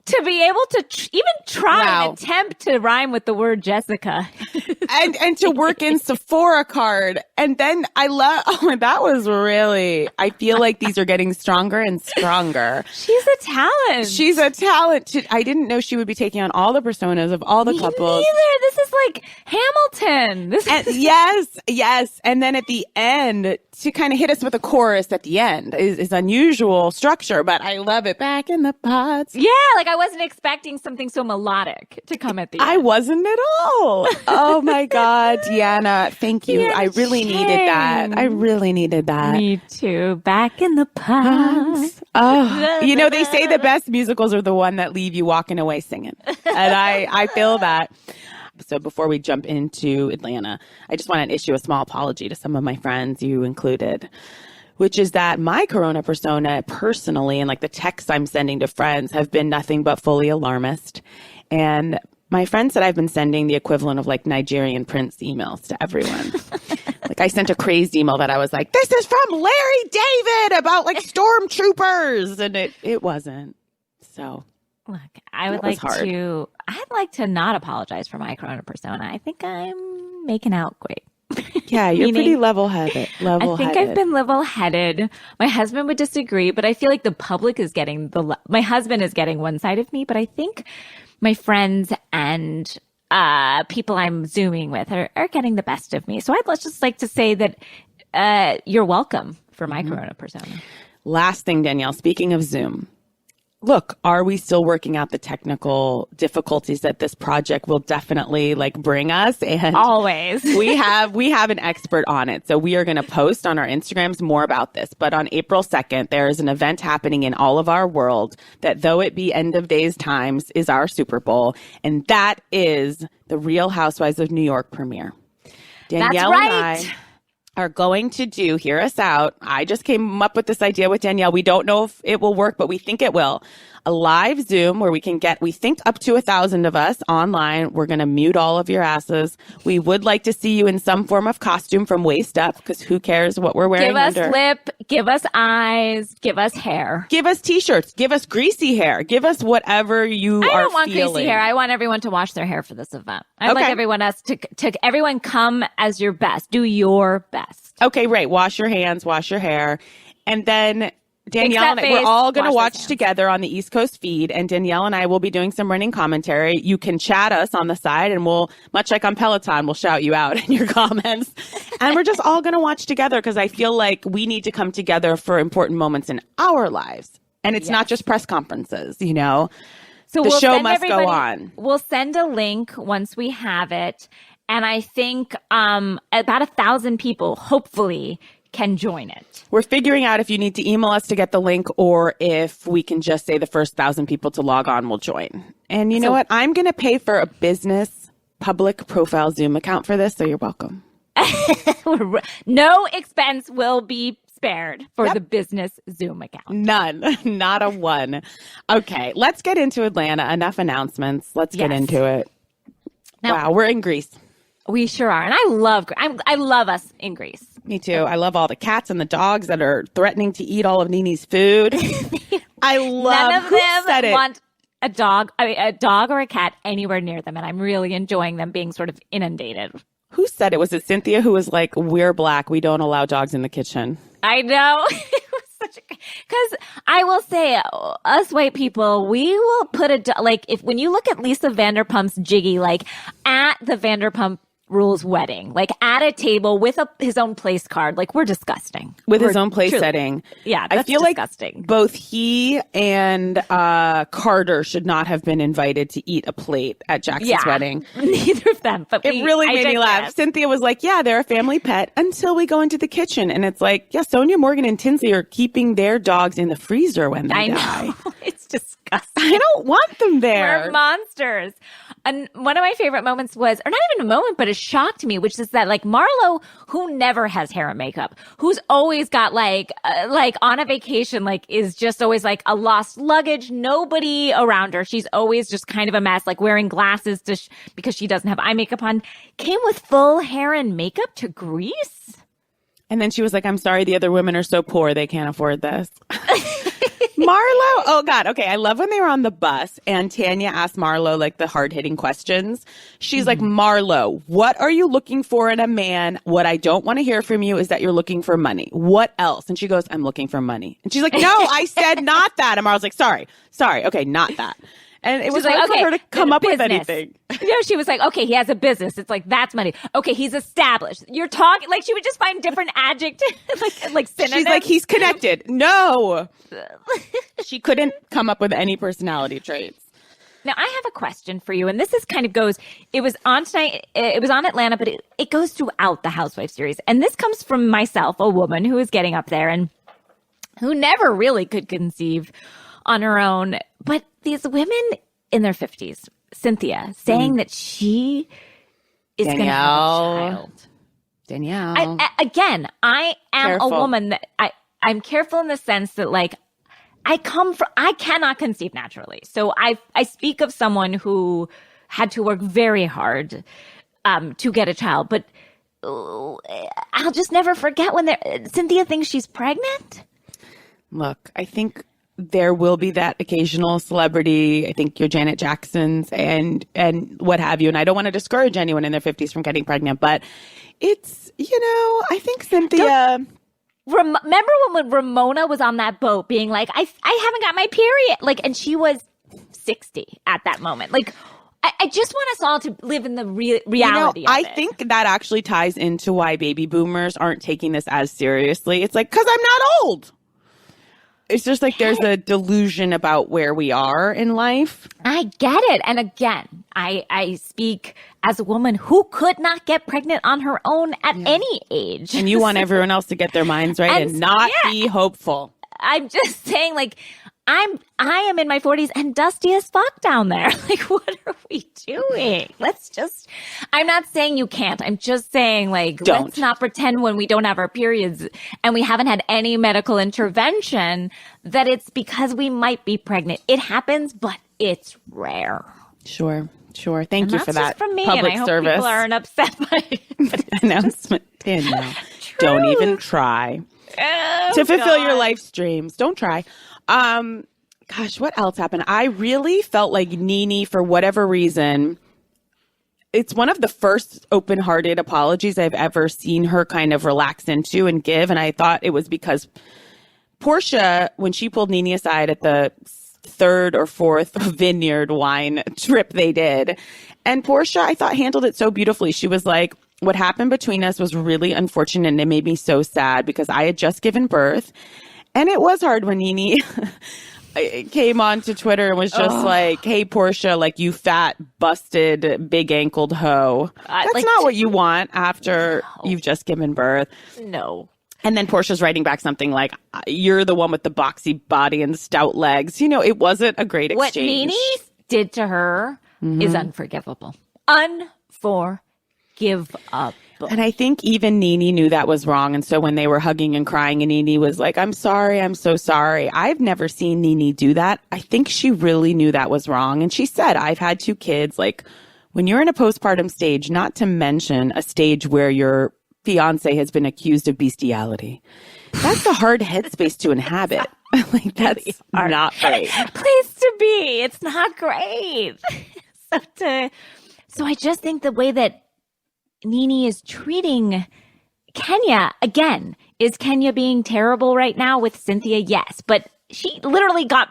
to be able to even try and attempt to rhyme with the word Jessica. and to work in Sephora card. And then that was really, I feel like these are getting stronger and stronger. She's a talent. She's a talent. I didn't know she would be taking on all the personas of all the couples. Neither. This is like Hamilton. Yes. And then at the end, to kind of hit us with a chorus at the end is unusual structure, but I love it. Back in the pods. Yeah, like I wasn't expecting something so melodic to come at the end. I wasn't at all. Oh my God, Deanna, thank you. I really needed that. Me too. Back in the pods. Oh, they say the best musicals are the one that leave you walking away singing. And I feel that. So before we jump into Atlanta, I just want to issue a small apology to some of my friends, you included, which is that my Corona persona personally, and like the texts I'm sending to friends, have been nothing but fully alarmist. And my friend said I've been sending the equivalent of like Nigerian Prince emails to everyone. Like I sent a crazed email that I was like, this is from Larry David about like stormtroopers. And it wasn't. So look, I'd like to not apologize for my Corona persona. I think I'm making out great. Yeah, you're pretty level-headed. I think I've been level-headed. My husband would disagree, but I feel like the public is getting my husband is getting one side of me, but I think my friends and people I'm Zooming with are getting the best of me. So I'd just like to say that you're welcome for my Corona persona. Last thing, Danielle, speaking of Zoom. Look, are we still working out the technical difficulties that this project will definitely bring us? And always. we have an expert on it. So we are going to post on our Instagrams more about this. But on April 2nd, there is an event happening in all of our world that, though it be end of days times, is our Super Bowl. And that is the Real Housewives of New York premiere. Danielle That's right. and I are going to hear us out. I just came up with this idea with Danielle. We don't know if it will work, but we think it will. A live Zoom where we can get, we think, up to 1,000 of us online. We're going to mute all of your asses. We would like to see you in some form of costume from waist up, because who cares what we're wearing under. Give us lip, give us eyes, give us hair. Give us t-shirts. Give us greasy hair. Give us whatever you are feeling. I don't want greasy hair. I want everyone to wash their hair for this event. I'd like everyone else to everyone come as your best. Do your best. Okay, right. Wash your hands, wash your hair. And then Danielle and I, we're face, all going to wash those watch hands. together on the East Coast feed, and Danielle and I will be doing some running commentary. You can chat us on the side, and we'll, much like on Peloton, we'll shout you out in your comments. And we're just all going to watch together because I feel like we need to come together for important moments in our lives. And it's not just press conferences, you know. So the we'll show send must go everybody- on. We'll send a link once we have it. And I think about 1,000 people, hopefully, can join it. We're figuring out if you need to email us to get the link or if we can just say the first 1,000 people to log on will join. And you know what? I'm going to pay for a business public profile Zoom account for this, so you're welcome. No expense will be spared for the business Zoom account. None. Not a one. Okay, let's get into Atlanta. Enough announcements. Let's get into it. Now- wow, we're in Greece. We sure are. And I love us in Greece. Me too. I love all the cats and the dogs that are threatening to eat all of Nini's food. I love None of who said them it? want a dog or a cat anywhere near them. And I'm really enjoying them being sort of inundated. Who said it? Was it Cynthia who was like, we're black, we don't allow dogs in the kitchen? I know. It was such a, because I will say, us white people, we will put when you look at Lisa Vanderpump's Jiggy, like at the Vanderpump Rules wedding, like at a table with his own place card, like we're disgusting. With We're his own place truly- setting. Yeah, I that's feel disgusting. like both he and Carter should not have been invited to eat a plate at Jackson's wedding. Neither of them. But It really I made me laugh. digress. Cynthia was like, yeah, they're a family pet until we go into the kitchen. And it's like, yeah, Sonia Morgan and Tinsley are keeping their dogs in the freezer when they I die. know. It's disgusting. I don't want them there. We're monsters. And one of my favorite moments was, or not even a moment, but a shock to me, which is that like Marlo, who never has hair and makeup, who's always got like on a vacation, like is just always like a lost luggage, nobody around her. She's always just kind of a mess, like wearing glasses because she doesn't have eye makeup on, came with full hair and makeup to Greece. And then she was like, I'm sorry, the other women are so poor, they can't afford this. Marlo, oh God, okay. I love when they were on the bus and Tanya asked Marlo like the hard-hitting questions. She's like, Marlo, what are you looking for in a man? What I don't want to hear from you is that you're looking for money. What else? And she goes, I'm looking for money. And she's like, no, I said not that. And Marlo's like, sorry, okay, not that. And it was like, hard for her to come up with business. anything. You know, she was like, okay, he has a business. It's like, that's money. Okay, he's established. You're talking, like she would just find different adjectives, like synonyms. She's like, he's connected. No. She couldn't come up with any personality traits. Now, I have a question for you, and this is kind of goes, it was on tonight, it was on Atlanta, but it goes throughout the Housewife series. And this comes from myself, a woman who is getting up there and who never really could conceive on her own. But these women in their 50s, Cynthia, saying that she is going to have a child. Danielle. I am Careful. a woman that I'm careful in the sense that like I cannot conceive naturally. So I speak of someone who had to work very hard to get a child, but I'll just never forget when Cynthia thinks she's pregnant. Look, I think there will be that occasional celebrity. I think your Janet Jacksons and what have you. And I don't want to discourage anyone in their 50s from getting pregnant, but it's, I think Cynthia. Remember when Ramona was on that boat being like, I haven't got my period. Like, and she was 60 at that moment. Like, I just want us all to live in the reality of I it. think that actually ties into why baby boomers aren't taking this as seriously. It's like, 'cause I'm not old. It's just like there's a delusion about where we are in life. I get it. And again, I speak as a woman who could not get pregnant on her own at any age. And you want everyone else to get their minds right and not yeah. be hopeful. I'm just saying, like, I am in my 40s and dusty as fuck down there. Like, what are we doing? I'm not saying you can't. I'm just saying, like, let's not pretend when we don't have our periods and we haven't had any medical intervention that it's because we might be pregnant. It happens, but it's rare. Sure. Thank you for that just from me, public and I hope service people aren't upset by it. announcement. Danielle, don't even try to fulfill your life's dreams. Don't try. Gosh, what else happened? I really felt like Nene, for whatever reason, it's one of the first open-hearted apologies I've ever seen her kind of relax into and give. And I thought it was because Portia, when she pulled Nene aside at the third or fourth vineyard wine trip they did, and Portia, I thought, handled it so beautifully. She was like, what happened between us was really unfortunate, and it made me so sad because I had just given birth. And it was hard when Nene came onto Twitter and was just like, hey, Portia, like, you fat, busted, big-ankled hoe. That's like, not what you want after you've just given birth. No. And then Portia's writing back something like, you're the one with the boxy body and stout legs. You know, it wasn't a great exchange. What Nene did to her is unforgivable. Unforgivable. And I think even Nene knew that was wrong. And so when they were hugging and crying and Nene was like, I'm sorry, I'm so sorry. I've never seen Nene do that. I think she really knew that was wrong. And she said, I've had 2 kids. Like, when you're in a postpartum stage, not to mention a stage where your fiance has been accused of bestiality, that's a hard headspace to inhabit. Like, that's not great. Place to be. It's not great. So I just think the way that Nene is treating Kenya, again, is Kenya being terrible right now with Cynthia? Yes, but she literally got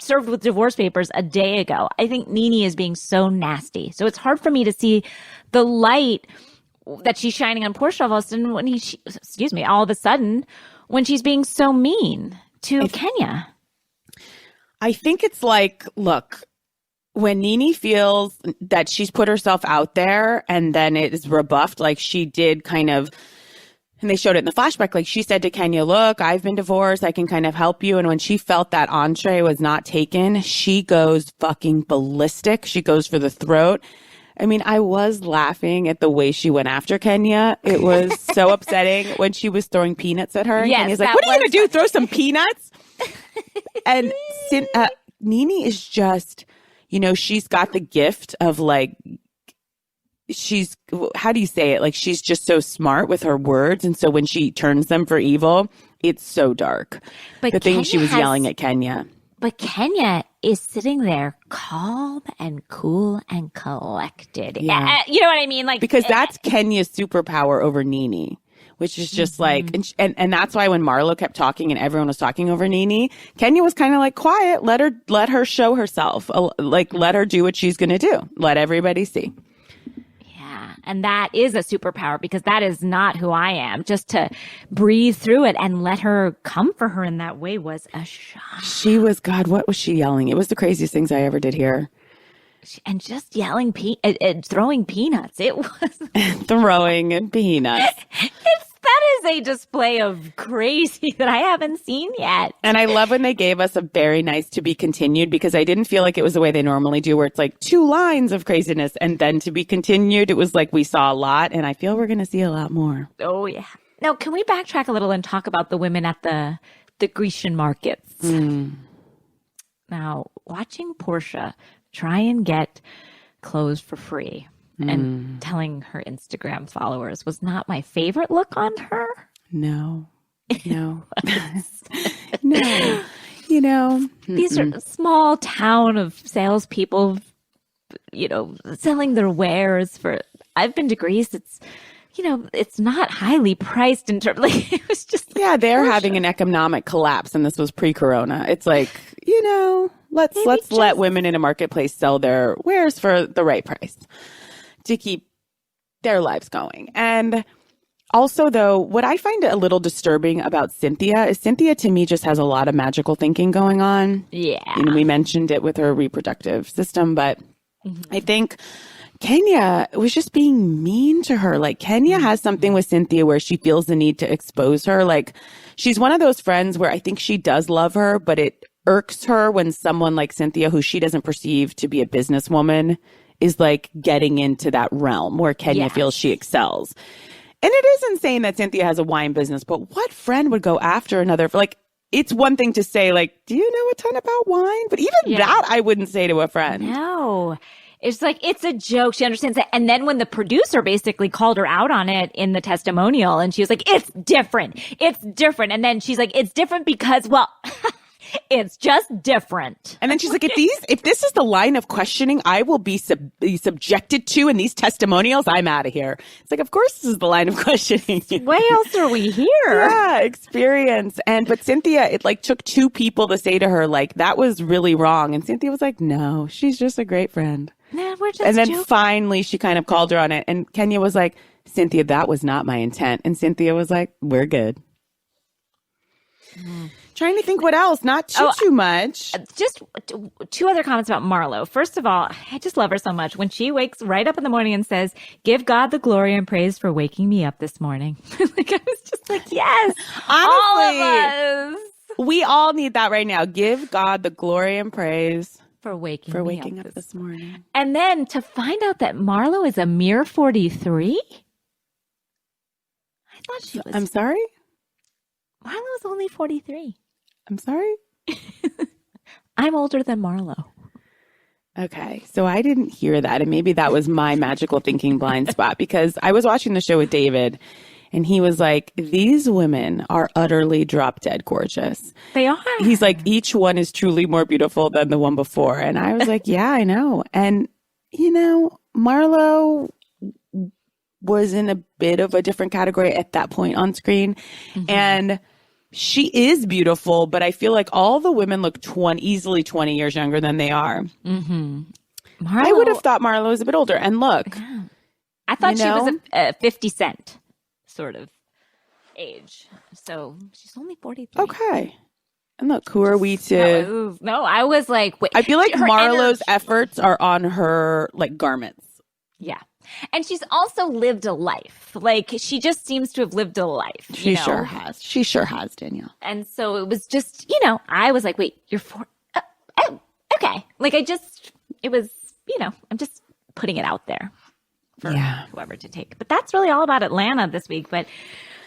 served with divorce papers a day ago. I think Nene is being so nasty. So it's hard for me to see the light that she's shining on Portia all of a sudden all of a sudden when she's being so mean to Kenya. I think it's like, look, when Nene feels that she's put herself out there and then it is rebuffed, like she did kind of, and they showed it in the flashback, like she said to Kenya, look, I've been divorced, I can kind of help you. And when she felt that entree was not taken, she goes fucking ballistic. She goes for the throat. I mean, I was laughing at the way she went after Kenya. It was so upsetting when she was throwing peanuts at her. And yes, Kenya's like, what are you going to do? Throw some peanuts? And Nene is just, you know, she's got the gift of like, how do you say it? Like, she's just so smart with her words. And so when she turns them for evil, it's so dark. But the thing she was yelling at Kenya. But Kenya is sitting there calm and cool and collected. Yeah. You know what I mean? Like, because that's Kenya's superpower over Nene, which is just like, and that's why when Marlo kept talking and everyone was talking over Nene, Kenya was kind of like, quiet, let her show herself. Like, let her do what she's going to do. Let everybody see. And that is a superpower because that is not who I am. Just to breathe through it and let her come for her in that way was a shock. She was, God, what was she yelling? It was the craziest things I ever did hear. And just yelling, throwing peanuts. It was. Throwing peanuts. That is a display of crazy that I haven't seen yet. And I love when they gave us a very nice to be continued because I didn't feel like it was the way they normally do where it's like 2 lines of craziness and then to be continued. It was like we saw a lot and I feel we're going to see a lot more. Oh, yeah. Now, can we backtrack a little and talk about the women at the Grecian markets? Now, watching Portia try and get clothes for free and telling her Instagram followers was not my favorite look on her. No. No. You know. These are small town of salespeople, you know, selling their wares for, I've been to Greece. It's, you know, it's not highly priced in terms, like, it was just. Yeah, they're having an economic collapse and this was pre-corona. It's like, you know, let's let women in a marketplace sell their wares for the right price to keep their lives going. And also, though, what I find a little disturbing about Cynthia is Cynthia, to me, just has a lot of magical thinking going on. Yeah. You know, we mentioned it with her reproductive system, but I think Kenya was just being mean to her. Like, Kenya has something with Cynthia where she feels the need to expose her. Like, she's one of those friends where I think she does love her, but it irks her when someone like Cynthia, who she doesn't perceive to be a businesswoman, is like getting into that realm where Kenya feels she excels. And it is insane that Cynthia has a wine business, but what friend would go after another? Like, it's one thing to say, like, do you know a ton about wine? But even that I wouldn't say to a friend. No. It's like, it's a joke. She understands that. And then when the producer basically called her out on it in the testimonial and she was like, it's different. It's different. And then she's like, it's different because, well, It's just different. And then she's like, if this is the line of questioning I will be subjected to in these testimonials, I'm out of here. It's like, of course this is the line of questioning. Why else are we here? Yeah, experience. But Cynthia, it like took two people to say to her, like, that was really wrong. And Cynthia was like, no, she's just a great friend. Nah, we're just and then joking. finally she kind of called her on it. And Kenya was like, Cynthia, that was not my intent. And Cynthia was like, we're good. Trying to think what else. Not too much. Just two other comments about Marlo. First of all, I just love her so much. When she wakes right up in the morning and says, give God the glory and praise for waking me up this morning. Like, I was just like, yes, honestly, all of us. We all need that right now. Give God the glory and praise for waking up this morning. And then to find out that Marlo is a mere 43. I thought she was. I'm sorry? Marlo is only 43. I'm sorry? I'm older than Marlo. Okay, so I didn't hear that. And maybe that was my magical thinking blind spot, because I was watching the show with David and he was like, these women are utterly drop dead gorgeous. They are. He's like, each one is truly more beautiful than the one before. And I was like, yeah, I know. And, you know, Marlo was in a bit of a different category at that point on screen. Mm-hmm. And she is beautiful, but I feel like all the women look easily 20 years younger than they are. Mm-hmm. I would have thought Marlo was a bit older. And look. Yeah. I thought she was a 50 Cent sort of age. So she's only 43. Okay. And look, who are we to... No, I was like... Wait, I feel like Marlo's efforts are on her, like, garments. Yeah. And she's also lived a life. Like, she just seems to have lived a life. She sure has. She sure has, Danielle. And so it was just, you know, I was like, wait, you're oh, okay. Like, it was, you know, I'm just putting it out there for whoever to take. But that's really all about Atlanta this week. But,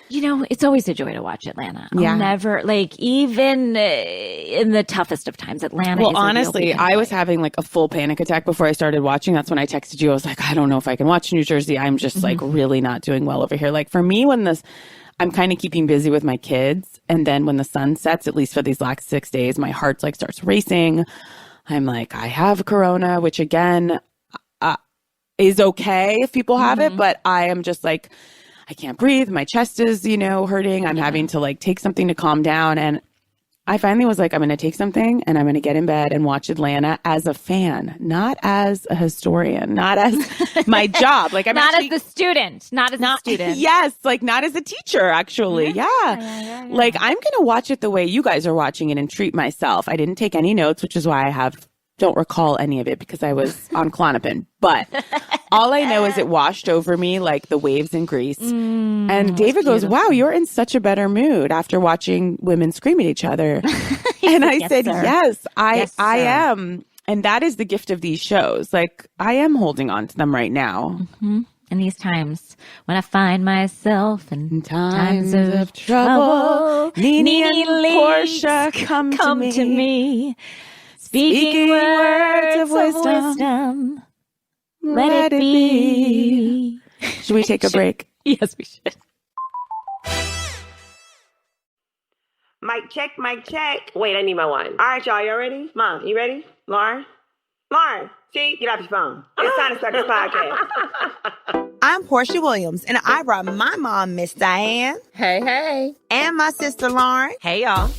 you know, it's always a joy to watch Atlanta. I'll never, like, even in the toughest of times, Atlanta is honestly, I was having, like, a full panic attack before I started watching. That's when I texted you. I was like, I don't know if I can watch New Jersey. I'm just, like, really not doing well over here. Like, for me, I'm kind of keeping busy with my kids. And then when the sun sets, at least for these last 6 days, my heart's, like, starts racing. I'm like, I have corona, which, again, is okay if people have it. But I am just, like... I can't breathe. My chest is, you know, hurting. I'm having to like take something to calm down. And I finally was like, I'm going to take something and I'm going to get in bed and watch Atlanta as a fan, not as a historian, not as my job. Like I'm not actually, as the student, not as a student. Yes. Like not as a teacher, actually. Yeah. Like I'm going to watch it the way you guys are watching it and treat myself. I didn't take any notes, which is why I don't recall any of it because I was on Klonopin. But all I know is it washed over me like the waves in Greece. And David goes, wow, you're in such a better mood after watching women scream at each other. And I said, sir. yes, I am. And that is the gift of these shows. Like I am holding on to them right now. Mm-hmm. In these times when I find myself in times of trouble, Nene and Portia come to me. Speaking words of wisdom, let it be. Should we take a break? Yes, we should. Mic check, mic check. Wait, I need my wine. All right, y'all, y'all ready? Mom, you ready? Lauren, see, get off your phone. It's time to start this podcast. I'm Portia Williams, and I brought my mom, Miss Diane. Hey, hey. And my sister, Lauren. Hey, y'all.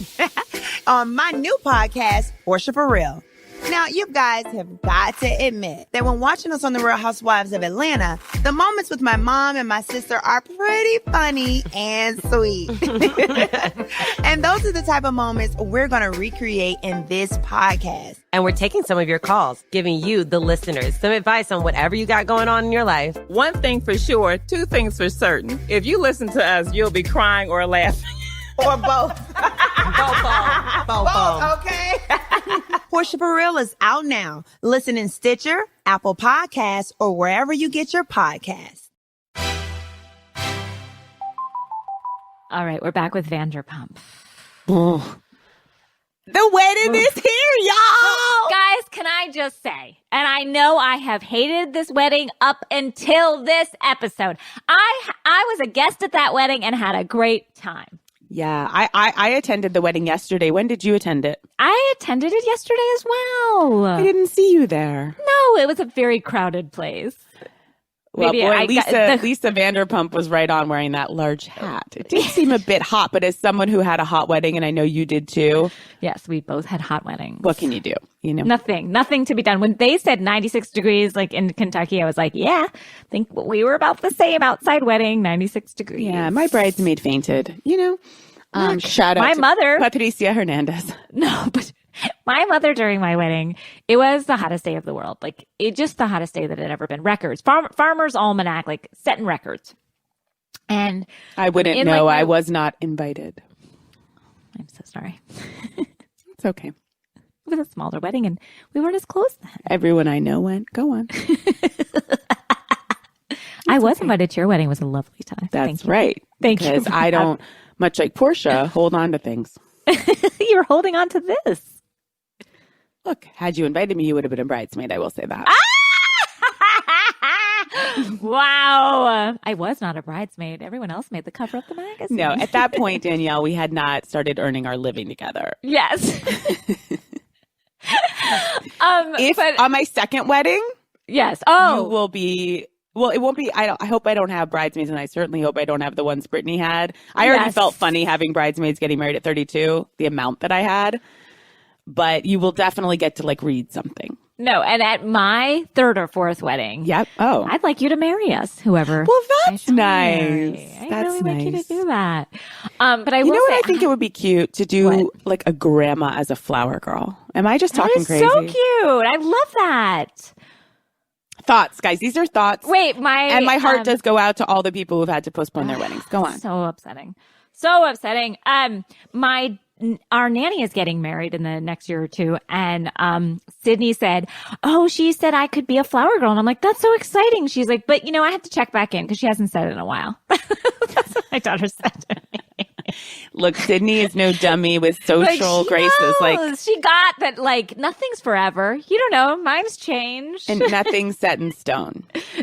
On my new podcast, Portia for Real. Now, you guys have got to admit that when watching us on The Real Housewives of Atlanta, the moments with my mom and my sister are pretty funny and sweet. And those are the type of moments we're going to recreate in this podcast. And we're taking some of your calls, giving you, the listeners, some advice on whatever you got going on in your life. One thing for sure, two things for certain. If you listen to us, you'll be crying or laughing. Or both. Both, okay? Portia for Real is out now. Listen in Stitcher, Apple Podcasts, or wherever you get your podcasts. All right, we're back with Vanderpump. Oh. The wedding is here, y'all! Guys, can I just say, and I know I have hated this wedding up until this episode. I was a guest at that wedding and had a great time. Yeah, I attended the wedding yesterday. When did you attend it? I attended it yesterday as well. I didn't see you there. No, it was a very crowded place. Well, Maybe boy, Lisa Vanderpump was right on wearing that large hat. It did seem a bit hot, but as someone who had a hot wedding, and I know you did too. Yes, we both had hot weddings. What can you do? You know, nothing to be done. When they said 96 degrees, like in Kentucky, I was like, yeah, I think we were about the same outside wedding, 96 degrees. Yeah, my bridesmaid fainted. You know, shout out my to mother, Patricia Hernandez. No, but my mother during my wedding, it was the hottest day of the world. Like just the hottest day that had ever been. Records, Farmer's Almanac, like setting records. And I wouldn't know. I was not invited. I'm so sorry. It's okay. It was a smaller wedding and we weren't as close then. Everyone I know went. Go on. I was invited to your wedding. It was a lovely time. That's right. Thank you. Because I don't, much like Portia, hold on to things. You're holding on to this. Look, had you invited me, you would have been a bridesmaid. I will say that. Wow. I was not a bridesmaid. Everyone else made the cover of the magazine. No, at that point, Danielle, we had not started earning our living together. Yes. But on my second wedding, yes. you will be. Well, it won't be. I hope I don't have bridesmaids, and I certainly hope I don't have the ones Brittany had. I already felt funny having bridesmaids getting married at 32, the amount that I had. But you will definitely get to read something. No, and at my third or fourth wedding, yep. Oh, I'd like you to marry us, whoever. Well, that's nice. I really like you to do that. But I will say, what I think it would be cute to do a grandma as a flower girl. Am I just talking crazy? So cute. I love that. Thoughts, guys. These are thoughts. Wait, my heart does go out to all the people who've had to postpone their weddings. Go on. So upsetting. So upsetting. Our nanny is getting married in the next year or two. And Sydney said, she said I could be a flower girl. And I'm like, that's so exciting. She's like, but I have to check back in because she hasn't said it in a while. That's what my daughter said to me. Look, Sydney is no dummy with social graces. She got that, nothing's forever. You don't know. Mine's changed. And nothing's set in stone.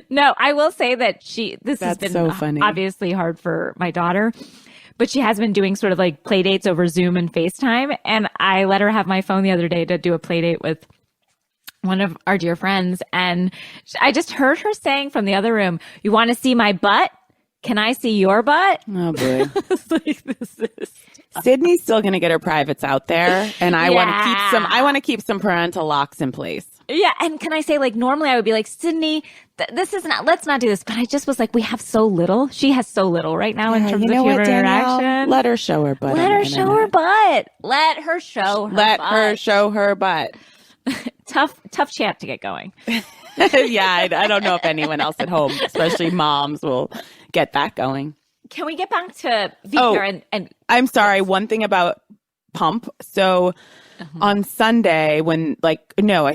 No, I will say that this has been so funny. Obviously hard for my daughter. But she has been doing sort of play dates over Zoom and FaceTime. And I let her have my phone the other day to do a play date with one of our dear friends. And I just heard her saying from the other room, "You want to see my butt? Can I see your butt?" Oh, boy. Sydney's still going to get her privates out there. And I want to keep some parental locks in place. Yeah. And can I say, normally I would be like, Sydney, let's not do this. But I just was we have so little. She has so little right now in terms of human interaction. Let her show her butt. Let her show her butt. Let her show her butt. Tough chat to get going. Yeah. I don't know if anyone else at home, especially moms, will get that going. Can we get back to Victor and I'm sorry. One thing about Pump. So on Sunday when I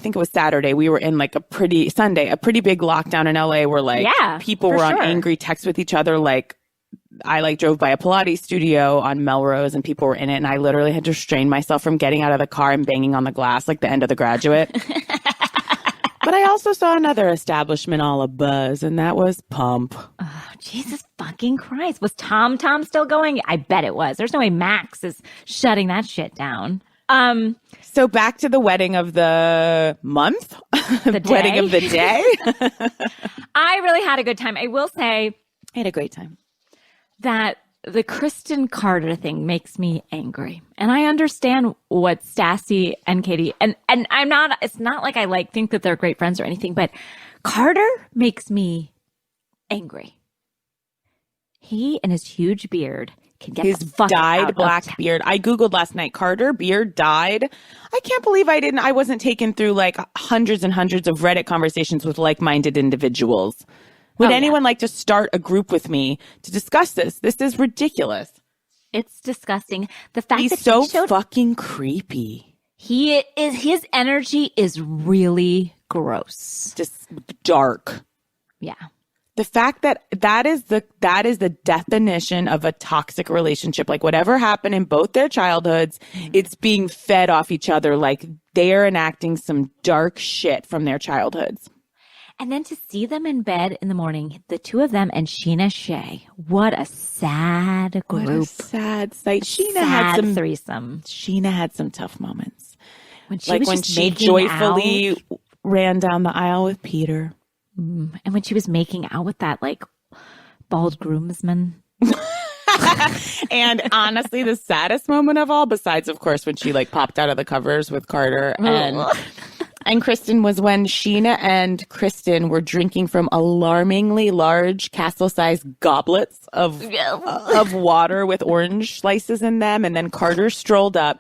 think it was Saturday, we were in a pretty big lockdown in LA where people were on angry texts with each other. I drove by a Pilates studio on Melrose and people were in it. And I literally had to restrain myself from getting out of the car and banging on the glass like the end of The Graduate. But I also saw another establishment all abuzz, and that was Pump. Oh, Jesus fucking Christ. Was Tom still going? I bet it was. There's no way Max is shutting that shit down. So back to the wedding of the month, wedding of the day. I really had a good time. I will say I had a great time. That the Kristen Carter thing makes me angry. And I understand what Stassi and Katie, and I'm not, it's not like I think that they're great friends or anything, but Carter makes me angry. He and his huge beard can get his the fuck dyed out black beard. I Googled last night, Carter beard dyed. I can't believe I wasn't taken through hundreds and hundreds of Reddit conversations with like-minded individuals. Would anyone like to start a group with me to discuss this? This is ridiculous. It's disgusting. The fact he's that so fucking creepy. His energy is really gross. Just dark. Yeah. The fact that is the definition of a toxic relationship. Whatever happened in both their childhoods, it's being fed off each other. They're enacting some dark shit from their childhoods. And then to see them in bed in the morning, the two of them and Sheena Shea. What a sad group. What a sad sight. Sheena Sad had some threesome. Sheena had some tough moments. When she Like was when just she making joyfully out. ran down the aisle with Peter. And when she was making out with that like bald groomsman. And honestly, the saddest moment of all, besides of course when she like popped out of the covers with Carter and Kristen, was when Sheena and Kristen were drinking from alarmingly large castle-sized goblets of water with orange slices in them, and then Carter strolled up,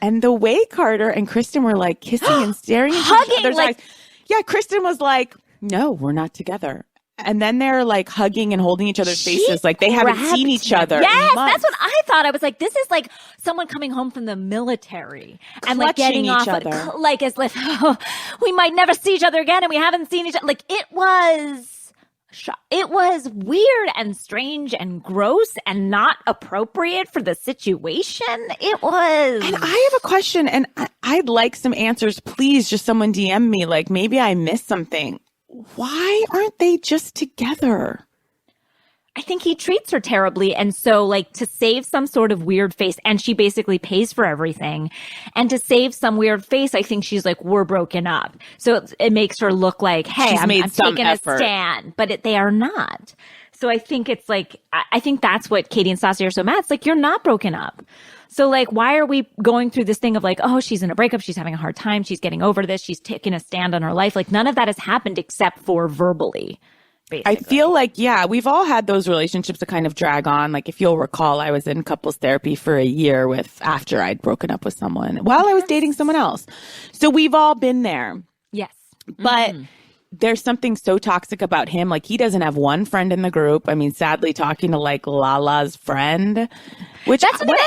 and the way Carter and Kristen were like kissing and staring into each other's eyes, yeah, Kristen was like, "No, we're not together." And then they're like hugging and holding each other's faces like they haven't seen each other. Yes, in months. that's what I thought. I was like, this is like someone coming home from the military and like Clutching getting off each other. like as if we might never see each other again and we haven't seen each other. Like it was weird and strange and gross and not appropriate for the situation. It was. And I have a question, and I'd like some answers. Please, just someone DM me. Like maybe I missed something. Why aren't they just together? I think he treats her terribly. And so like to save some sort of weird face, and she basically pays for everything. And to save some weird face, I think she's like, we're broken up. So it makes her look like, hey, I'm taking effort. a stand, but they are not. So I think it's like, I think that's what Katie and Stassi are so mad. It's like, you're not broken up. So like, why are we going through this thing of like, oh, she's in a breakup, she's having a hard time, she's getting over this, she's taking a stand on her life. Like none of that has happened except for verbally. Basically. I feel like, yeah, we've all had those relationships that kind of drag on. Like if you'll recall, I was in couples therapy for a year after I'd broken up with someone while I was dating someone else. So we've all been there. Yes. But there's something so toxic about him. Like he doesn't have one friend in the group. I mean, sadly, talking to like Lala's friend, which That's what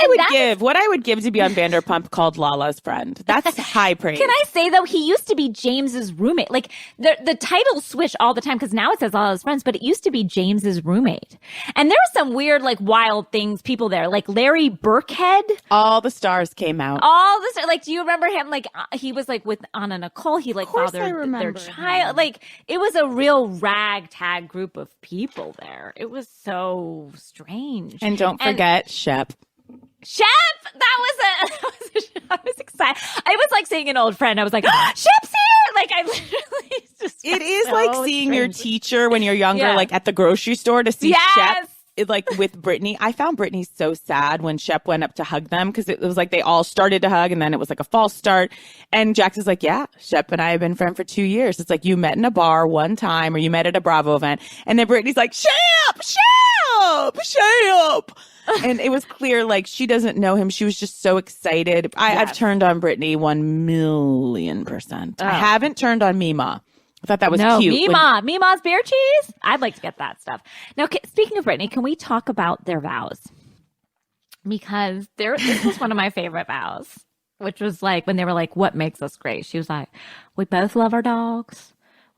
I would give to be on Vanderpump called Lala's friend. That's high praise. Can I say though, he used to be James's roommate. Like the titles switch all the time because now it says Lala's friends, but it used to be James's roommate. And there were some weird, like wild things, people there, like Larry Burkhead. All the stars came out. All this, like, do you remember him? Like he was like with Anna Nicole. He like fathered their child. Like it was a real ragtag group of people there. It was so strange. And don't forget Shep. Shep, I was excited. I was like seeing an old friend. I was like, Shep's here! Like I literally just. It is like seeing your teacher when you're younger, like at the grocery store to see Shep. Like with Brittany, I found Brittany so sad when Shep went up to hug them because it was like they all started to hug and then it was like a false start. And Jax is like, yeah, Shep and I have been friends for 2 years. It's like you met in a bar one time or you met at a Bravo event. And then Brittany's like, Shep! And it was clear like she doesn't know him. She was just so excited. I've turned on Brittany 1,000,000%. I haven't turned on Mima. I thought that was cute. Mima's beer cheese. I'd like to get that stuff. Now, speaking of Brittany, can we talk about their vows? Because this was one of my favorite vows, which was like when they were like, what makes us great? She was like, we both love our dogs,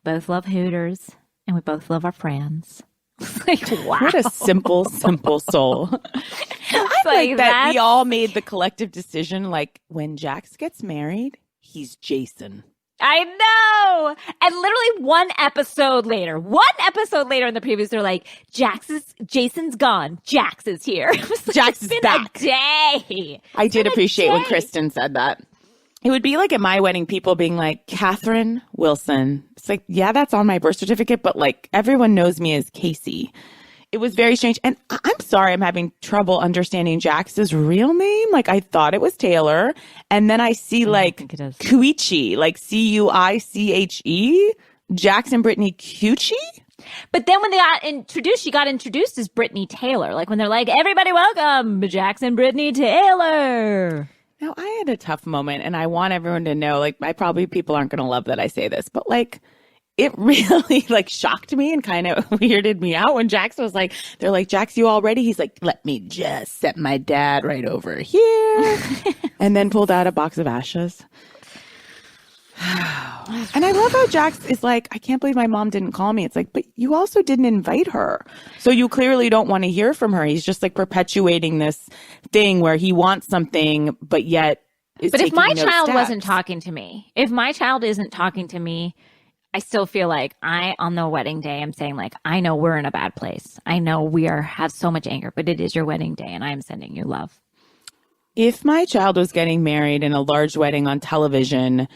both love Hooters, and we both love our friends. Like, wow. What a simple soul. I like that we all made the collective decision, like when Jax gets married, he's Jason. I know. And literally one episode later in the previews, they're like, Jason's gone. Jax is here. Like, Jax is back. A day. I did appreciate when Kristen said that. It would be like at my wedding, people being like, Catherine Wilson. It's like, yeah, that's on my birth certificate, but like everyone knows me as Casey. It was very strange. And I'm sorry, I'm having trouble understanding Jax's real name. Like I thought it was Taylor. And then I see like Cuiche, like Cuiche, Jax and Brittany Cuiche. But then when they got introduced, she got introduced as Brittany Taylor. Like when they're like, everybody welcome Jax and Brittany Taylor. Now I had a tough moment and I want everyone to know, like people aren't going to love that I say this, but like, it really like shocked me and kind of weirded me out when Jax was like, they're like, Jax, you all ready? He's like, let me just set my dad right over here. And then pulled out a box of ashes. And I love how Jax is like, I can't believe my mom didn't call me. It's like, but you also didn't invite her. So you clearly don't want to hear from her. He's just like perpetuating this thing where he wants something, but yet is But if my no child steps. wasn't talking to me, if my child isn't talking to me, I still feel like on the wedding day, I'm saying like, I know we're in a bad place. I know have so much anger, but it is your wedding day and I'm sending you love. If my child was getting married in a large wedding on television,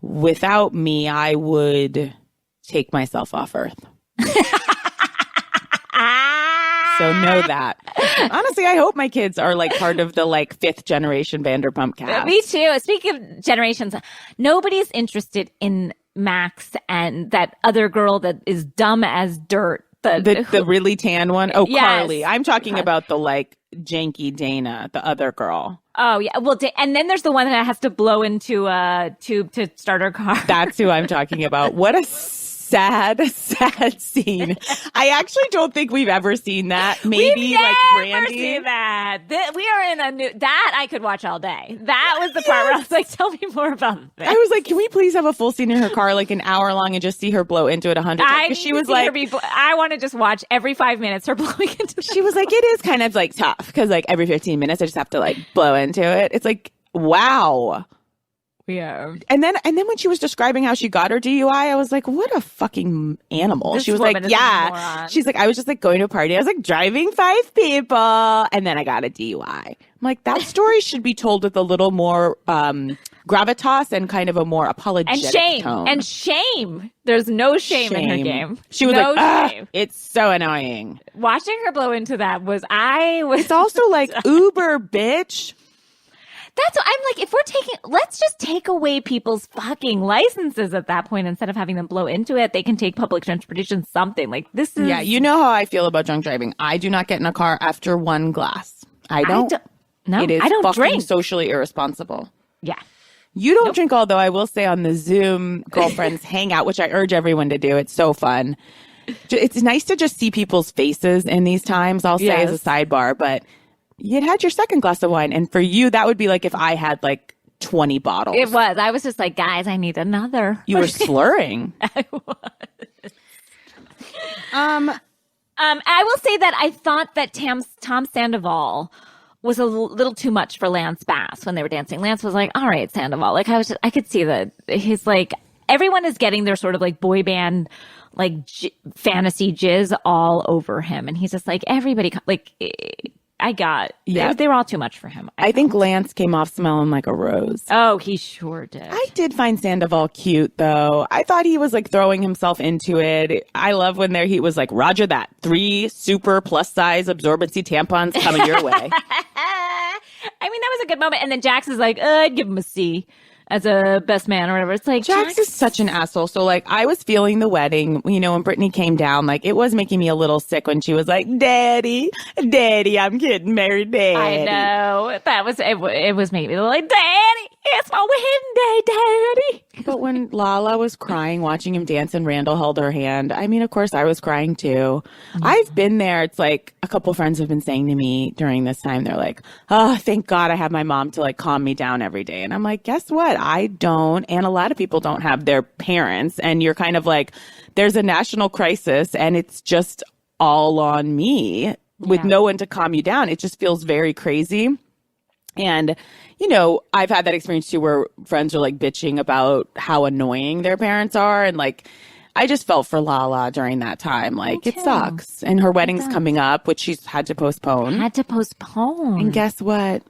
without me, I would take myself off Earth. So know that. Honestly, I hope my kids are like part of the like 5th generation Vanderpump cast. Me too. Speaking of generations, nobody's interested in Max and that other girl that is dumb as dirt. The really tan one? Oh, Yes. Carly. I'm talking about the like janky Dana, the other girl. Oh, yeah. Well, and then there's the one that has to blow into a tube to start her car. That's who I'm talking about. What a sad scene. I actually don't think we've ever seen that. Maybe We've like never Brandy. seen that. We are in a new that I could watch all day. That was the part where I was like, tell me more about this. I was like, can we please have a full scene in her car, like an hour long, and just see her blow into it 100 times? Because she was like, I want to just watch every 5 minutes her blowing into. She was like, it is kind of like tough because like every 15 minutes I just have to like blow into it. It's like, wow. Yeah. And then when she was describing how she got her DUI, I was like, what a fucking animal. She was like, yeah. She's like, I was just like going to a party. I was like driving 5 people and then I got a DUI. I'm like, that story should be told with a little more gravitas and kind of a more apologetic tone. And shame. There's no shame in her game. She was like, shame. It's so annoying. Watching her blow into that It's also like, Uber, bitch. That's what I'm like, let's just take away people's fucking licenses at that point instead of having them blow into it. They can take public transportation, something like this is. Yeah, you know how I feel about drunk driving. I do not get in a car after 1 glass. I don't. No, it is I don't fucking drink. Socially irresponsible. Yeah. You don't drink, although I will say on the Zoom girlfriends hangout, which I urge everyone to do. It's so fun. It's nice to just see people's faces in these times, I'll say as a sidebar, but you'd had your second glass of wine. And for you, that would be like if I had like 20 bottles. It was. I was just like, guys, I need another. You were slurring. I was. I will say that I thought that Tom Sandoval was a little too much for Lance Bass when they were dancing. Lance was like, all right, Sandoval. Like I could see that he's like, everyone is getting their sort of like boy band, like fantasy jizz all over him. And he's just like, everybody, like, they were all too much for him. I think Lance came off smelling like a rose. Oh, he sure did. I did find Sandoval cute, though. I thought he was like throwing himself into it. I love when he was like, Roger that. 3 super plus size absorbency tampons coming your way. I mean, that was a good moment. And then Jax is like, I'd give him a C as a best man or whatever. It's like, Jax is such an asshole. So like, I was feeling the wedding, you know, when Brittany came down, like it was making me a little sick when she was like, Daddy, I'm getting married, Daddy. I know. That was, it was making me like, Daddy, it's my wedding day, Daddy. But when Lala was crying, watching him dance and Randall held her hand, I mean, of course I was crying too. I've been there. It's like a couple friends have been saying to me during this time, they're like, oh, thank God I have my mom to like calm me down every day. And I'm like, guess what? I don't. And a lot of people don't have their parents. And you're kind of like, there's a national crisis and it's just all on me with no one to calm you down. It just feels very crazy. And, you know, I've had that experience too where friends are like bitching about how annoying their parents are. And like, I just felt for Lala during that time. Like, it sucks. And her wedding's coming up, which she's had to postpone. And guess what?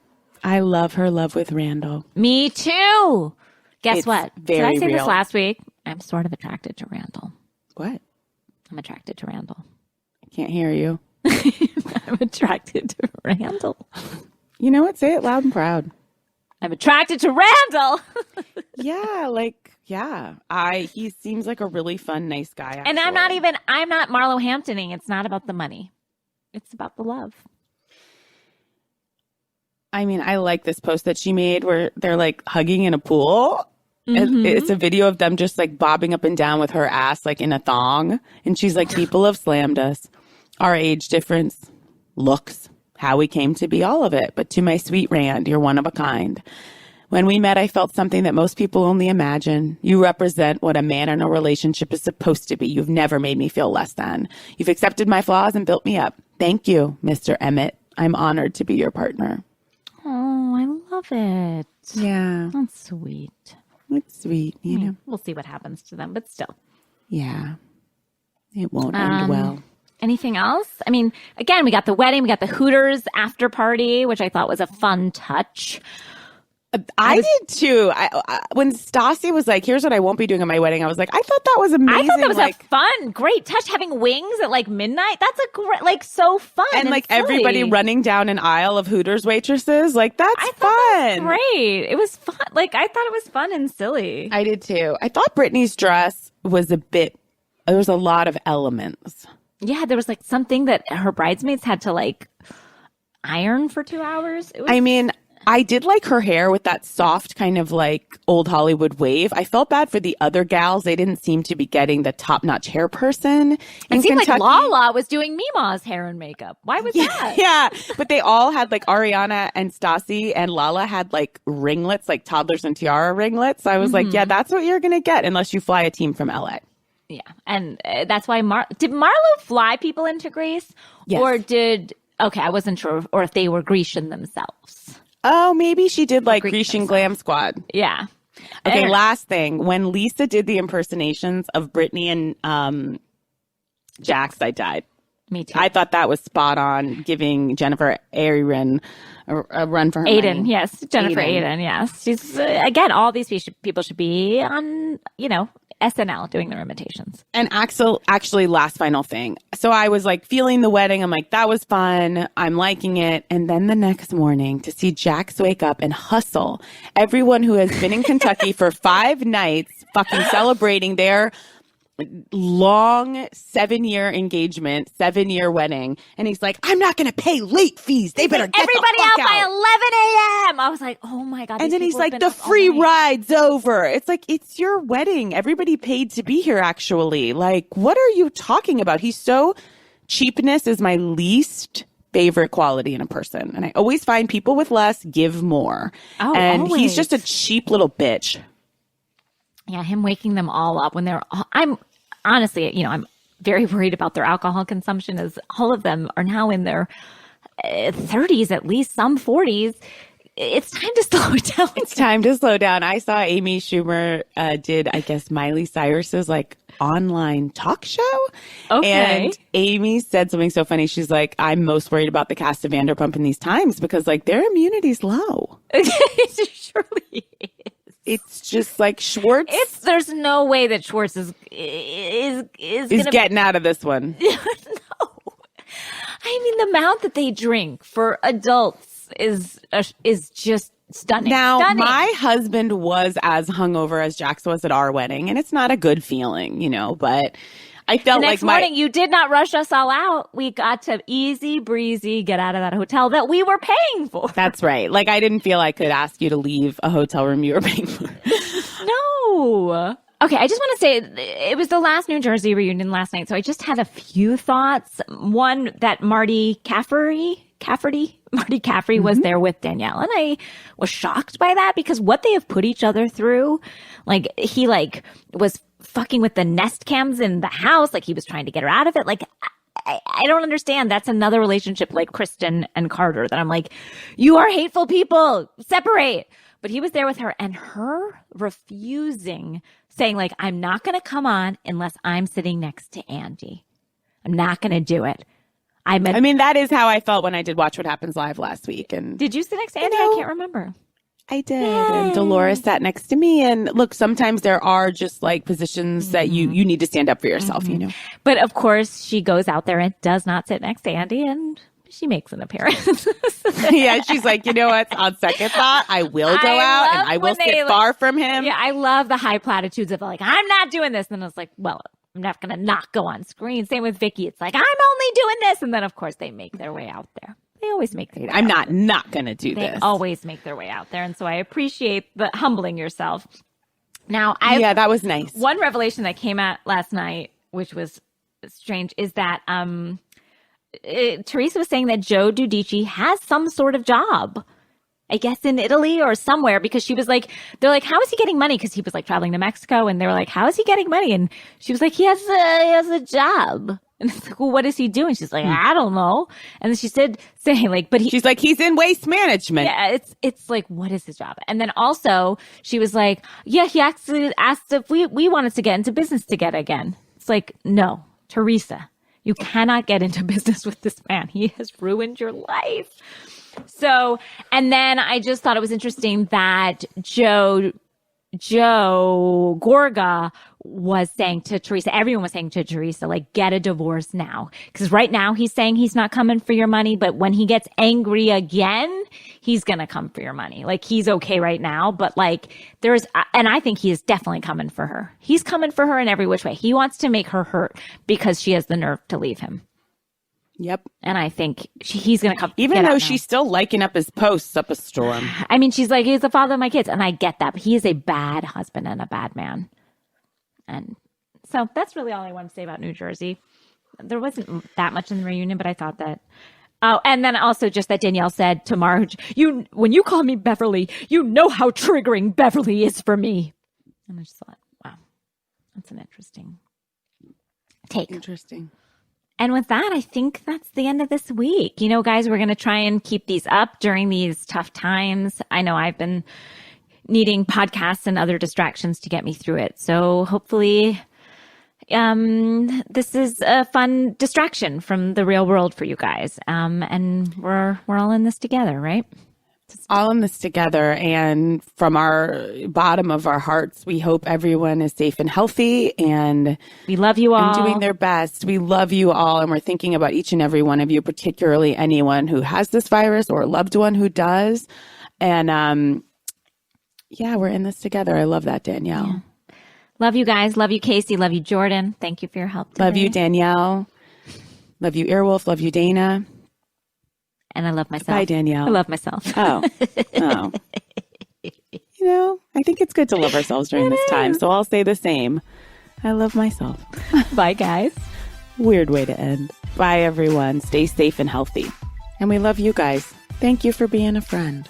I love her love with Randall. Me too. Guess It's what? very Did I say real. this last week? I'm sort of attracted to Randall. What? I'm attracted to Randall. I can't hear you. I'm attracted to Randall. You know what? Say it loud and proud. I'm attracted to Randall. He seems like a really fun, nice guy. Actually. And I'm not Marlo Hamptoning. It's not about the money. It's about the love. I mean, I like this post that she made where they're like hugging in a pool. Mm-hmm. It's a video of them just like bobbing up and down with her ass like in a thong. And she's like, people have slammed us. Our age difference, looks, how we came to be, all of it. But to my sweet Rand, you're one of a kind. When we met, I felt something that most people only imagine. You represent what a man in a relationship is supposed to be. You've never made me feel less than. You've accepted my flaws and built me up. Thank you, Mr. Emmett. I'm honored to be your partner. Oh, I love it. Yeah. That's sweet. It's sweet, you know. We'll see what happens to them, but still. Yeah. It won't end well. Anything else? I mean, again, we got the wedding, we got the Hooters after party, which I thought was a fun touch. I did too. When Stassi was like, here's what I won't be doing at my wedding, I was like, I thought that was amazing. I thought that was a fun, great touch. Having wings at like midnight. That's a great, like so fun. And like silly. everybody running down an aisle of Hooters waitresses. Like, that's I thought fun. that was great. It was fun. Like, I thought it was fun and silly. I did too. I thought Brittany's dress was there was a lot of elements. Yeah, there was like something that her bridesmaids had to like iron for 2 hours. It was, I mean, I did like her hair with that soft kind of like old Hollywood wave. I felt bad for the other gals. They didn't seem to be getting the top-notch hair person. It seemed like Lala was doing Mima's hair and makeup. Why was that? Yeah, but they all had like Ariana and Stassi and Lala had like ringlets, like toddlers and tiara ringlets. I was like, yeah, that's what you're going to get unless you fly a team from LA. Yeah, and that's why did Marlo fly people into Greece? Yes. Or okay, I wasn't sure, or if they were Grecian themselves. Oh, maybe she did like Grecian Glam Squad. Yeah. Okay, last thing. When Lisa did the impersonations of Brittany and Jax, I died. Me too. I thought that was spot on, giving Jennifer Aiden a run for her money. Aiden, yes. Jennifer Aiden, yes. She's, again, all these people should be on, SNL doing their imitations. And Axel, actually, last final thing. So I was like feeling the wedding. I'm like, that was fun. I'm liking it. And then the next morning to see Jax wake up and hustle everyone who has been in Kentucky for 5 nights fucking celebrating their long 7-year engagement, 7-year wedding. And he's like, I'm not going to pay late fees. They better get everybody the fuck out by 11 a.m. I was like, oh my God. And then he's like, the free ride's over. It's like, it's your wedding. Everybody paid to be here, actually. Like, what are you talking about? Cheapness is my least favorite quality in a person. And I always find people with less give more. Oh, and always. He's just a cheap little bitch. Yeah, him waking them all up when I'm honestly, I'm very worried about their alcohol consumption, as all of them are now in their 30s, at least some 40s. It's time to slow down. It's time to slow down. I saw Amy Schumer did, I guess, Miley Cyrus's like online talk show. Okay. And Amy said something so funny. She's like, I'm most worried about the cast of Vanderpump in these times because like their immunity's low. It surely is. It's just like Schwartz. There's no way that Schwartz is getting out of this one. No. I mean, the amount that they drink for adults is just stunning. Now, stunning. my husband was as hungover as Jax was at our wedding, and it's not a good feeling, but I felt the next like morning you did not rush us all out. We got to easy breezy get out of that hotel that we were paying for. That's right. Like, I didn't feel I could ask you to leave a hotel room you were paying for. No. Okay, I just want to say it was the last New Jersey reunion last night, so I just had a few thoughts. One, that Marty Cafferty was there with Danielle, and I was shocked by that because what they have put each other through, like he was fucking with the Nest cams in the house, like he was trying to get her out of it. Like I don't understand. That's another relationship like Kristen and Carter that I'm like, you are hateful people, separate. But he was there with her, and her refusing, saying like, I'm not going to come on unless I'm sitting next to Andy. I'm not going to do it. I mean, that is how I felt when I did Watch What Happens Live last week. And did you sit next to Andy? I can't remember. I did. Yay. And Dolores sat next to me. And look, sometimes there are just like positions that you need to stand up for yourself, But of course, she goes out there and does not sit next to Andy, and she makes an appearance. Yeah, she's like, you know what? On second thought, I will go out and I will sit far from him. Yeah, I love the high platitudes of like, I'm not doing this. And it's like, well, I'm not going to not go on screen. Same with Vicky. It's like, I'm only doing this. And then, of course, they make their way out there. They always make their way I'm not going to do this. They always make their way out there. And so I appreciate the humbling yourself. Now, yeah, that was nice. One revelation that came out last night, which was strange, is that Teresa was saying that Joe Giudice has some sort of job, I guess in Italy or somewhere, because she was like, they're like, how is he getting money? Because he was like traveling to Mexico, and they were like, how is he getting money? And she was like, he has a job. And it's like, well, what is he doing? She's like, I don't know. And then she said, saying like, but she's like, he's in waste management. Yeah, it's like, what is his job? And then also she was like, yeah, he actually asked if we wanted to get into business together again. It's like, no, Teresa, you cannot get into business with this man. He has ruined your life. So, and then I just thought it was interesting that Joe Gorga was saying to Teresa, everyone was saying to Teresa, like, get a divorce now. Because right now he's saying he's not coming for your money, but when he gets angry again, he's going to come for your money. Like, he's okay right now, but like, and I think he is definitely coming for her. He's coming for her in every which way. He wants to make her hurt because she has the nerve to leave him. Yep. And I think he's going to come. Even though she's still liking up his posts up a storm. I mean, she's like, he's the father of my kids. And I get that. But he is a bad husband and a bad man. And so that's really all I want to say about New Jersey. There wasn't that much in the reunion, but I thought that. Oh, and then also just that Danielle said to Marge, when you call me Beverly, you know how triggering Beverly is for me. And I just thought, wow, that's an interesting take. Interesting. And with that, I think that's the end of this week. You know, guys, we're going to try and keep these up during these tough times. I know I've been needing podcasts and other distractions to get me through it. So hopefully this is a fun distraction from the real world for you guys. And we're all in this together, right? All in this together, and from our bottom of our hearts, we hope everyone is safe and healthy, and we love you all, and doing their best. We love you all, and we're thinking about each and every one of you, particularly anyone who has this virus or a loved one who does. And yeah, we're in this together. I love that, Danielle. Yeah. Love you guys. Love you, Casey. Love you, Jordan. Thank you for your help today. Love you, Danielle. Love you, Earwolf. Love you, Dana. And I love myself. Bye, Danielle. I love myself. Oh. You know, I think it's good to love ourselves during this time. So I'll say the same. I love myself. Bye, guys. Weird way to end. Bye, everyone. Stay safe and healthy. And we love you guys. Thank you for being a friend.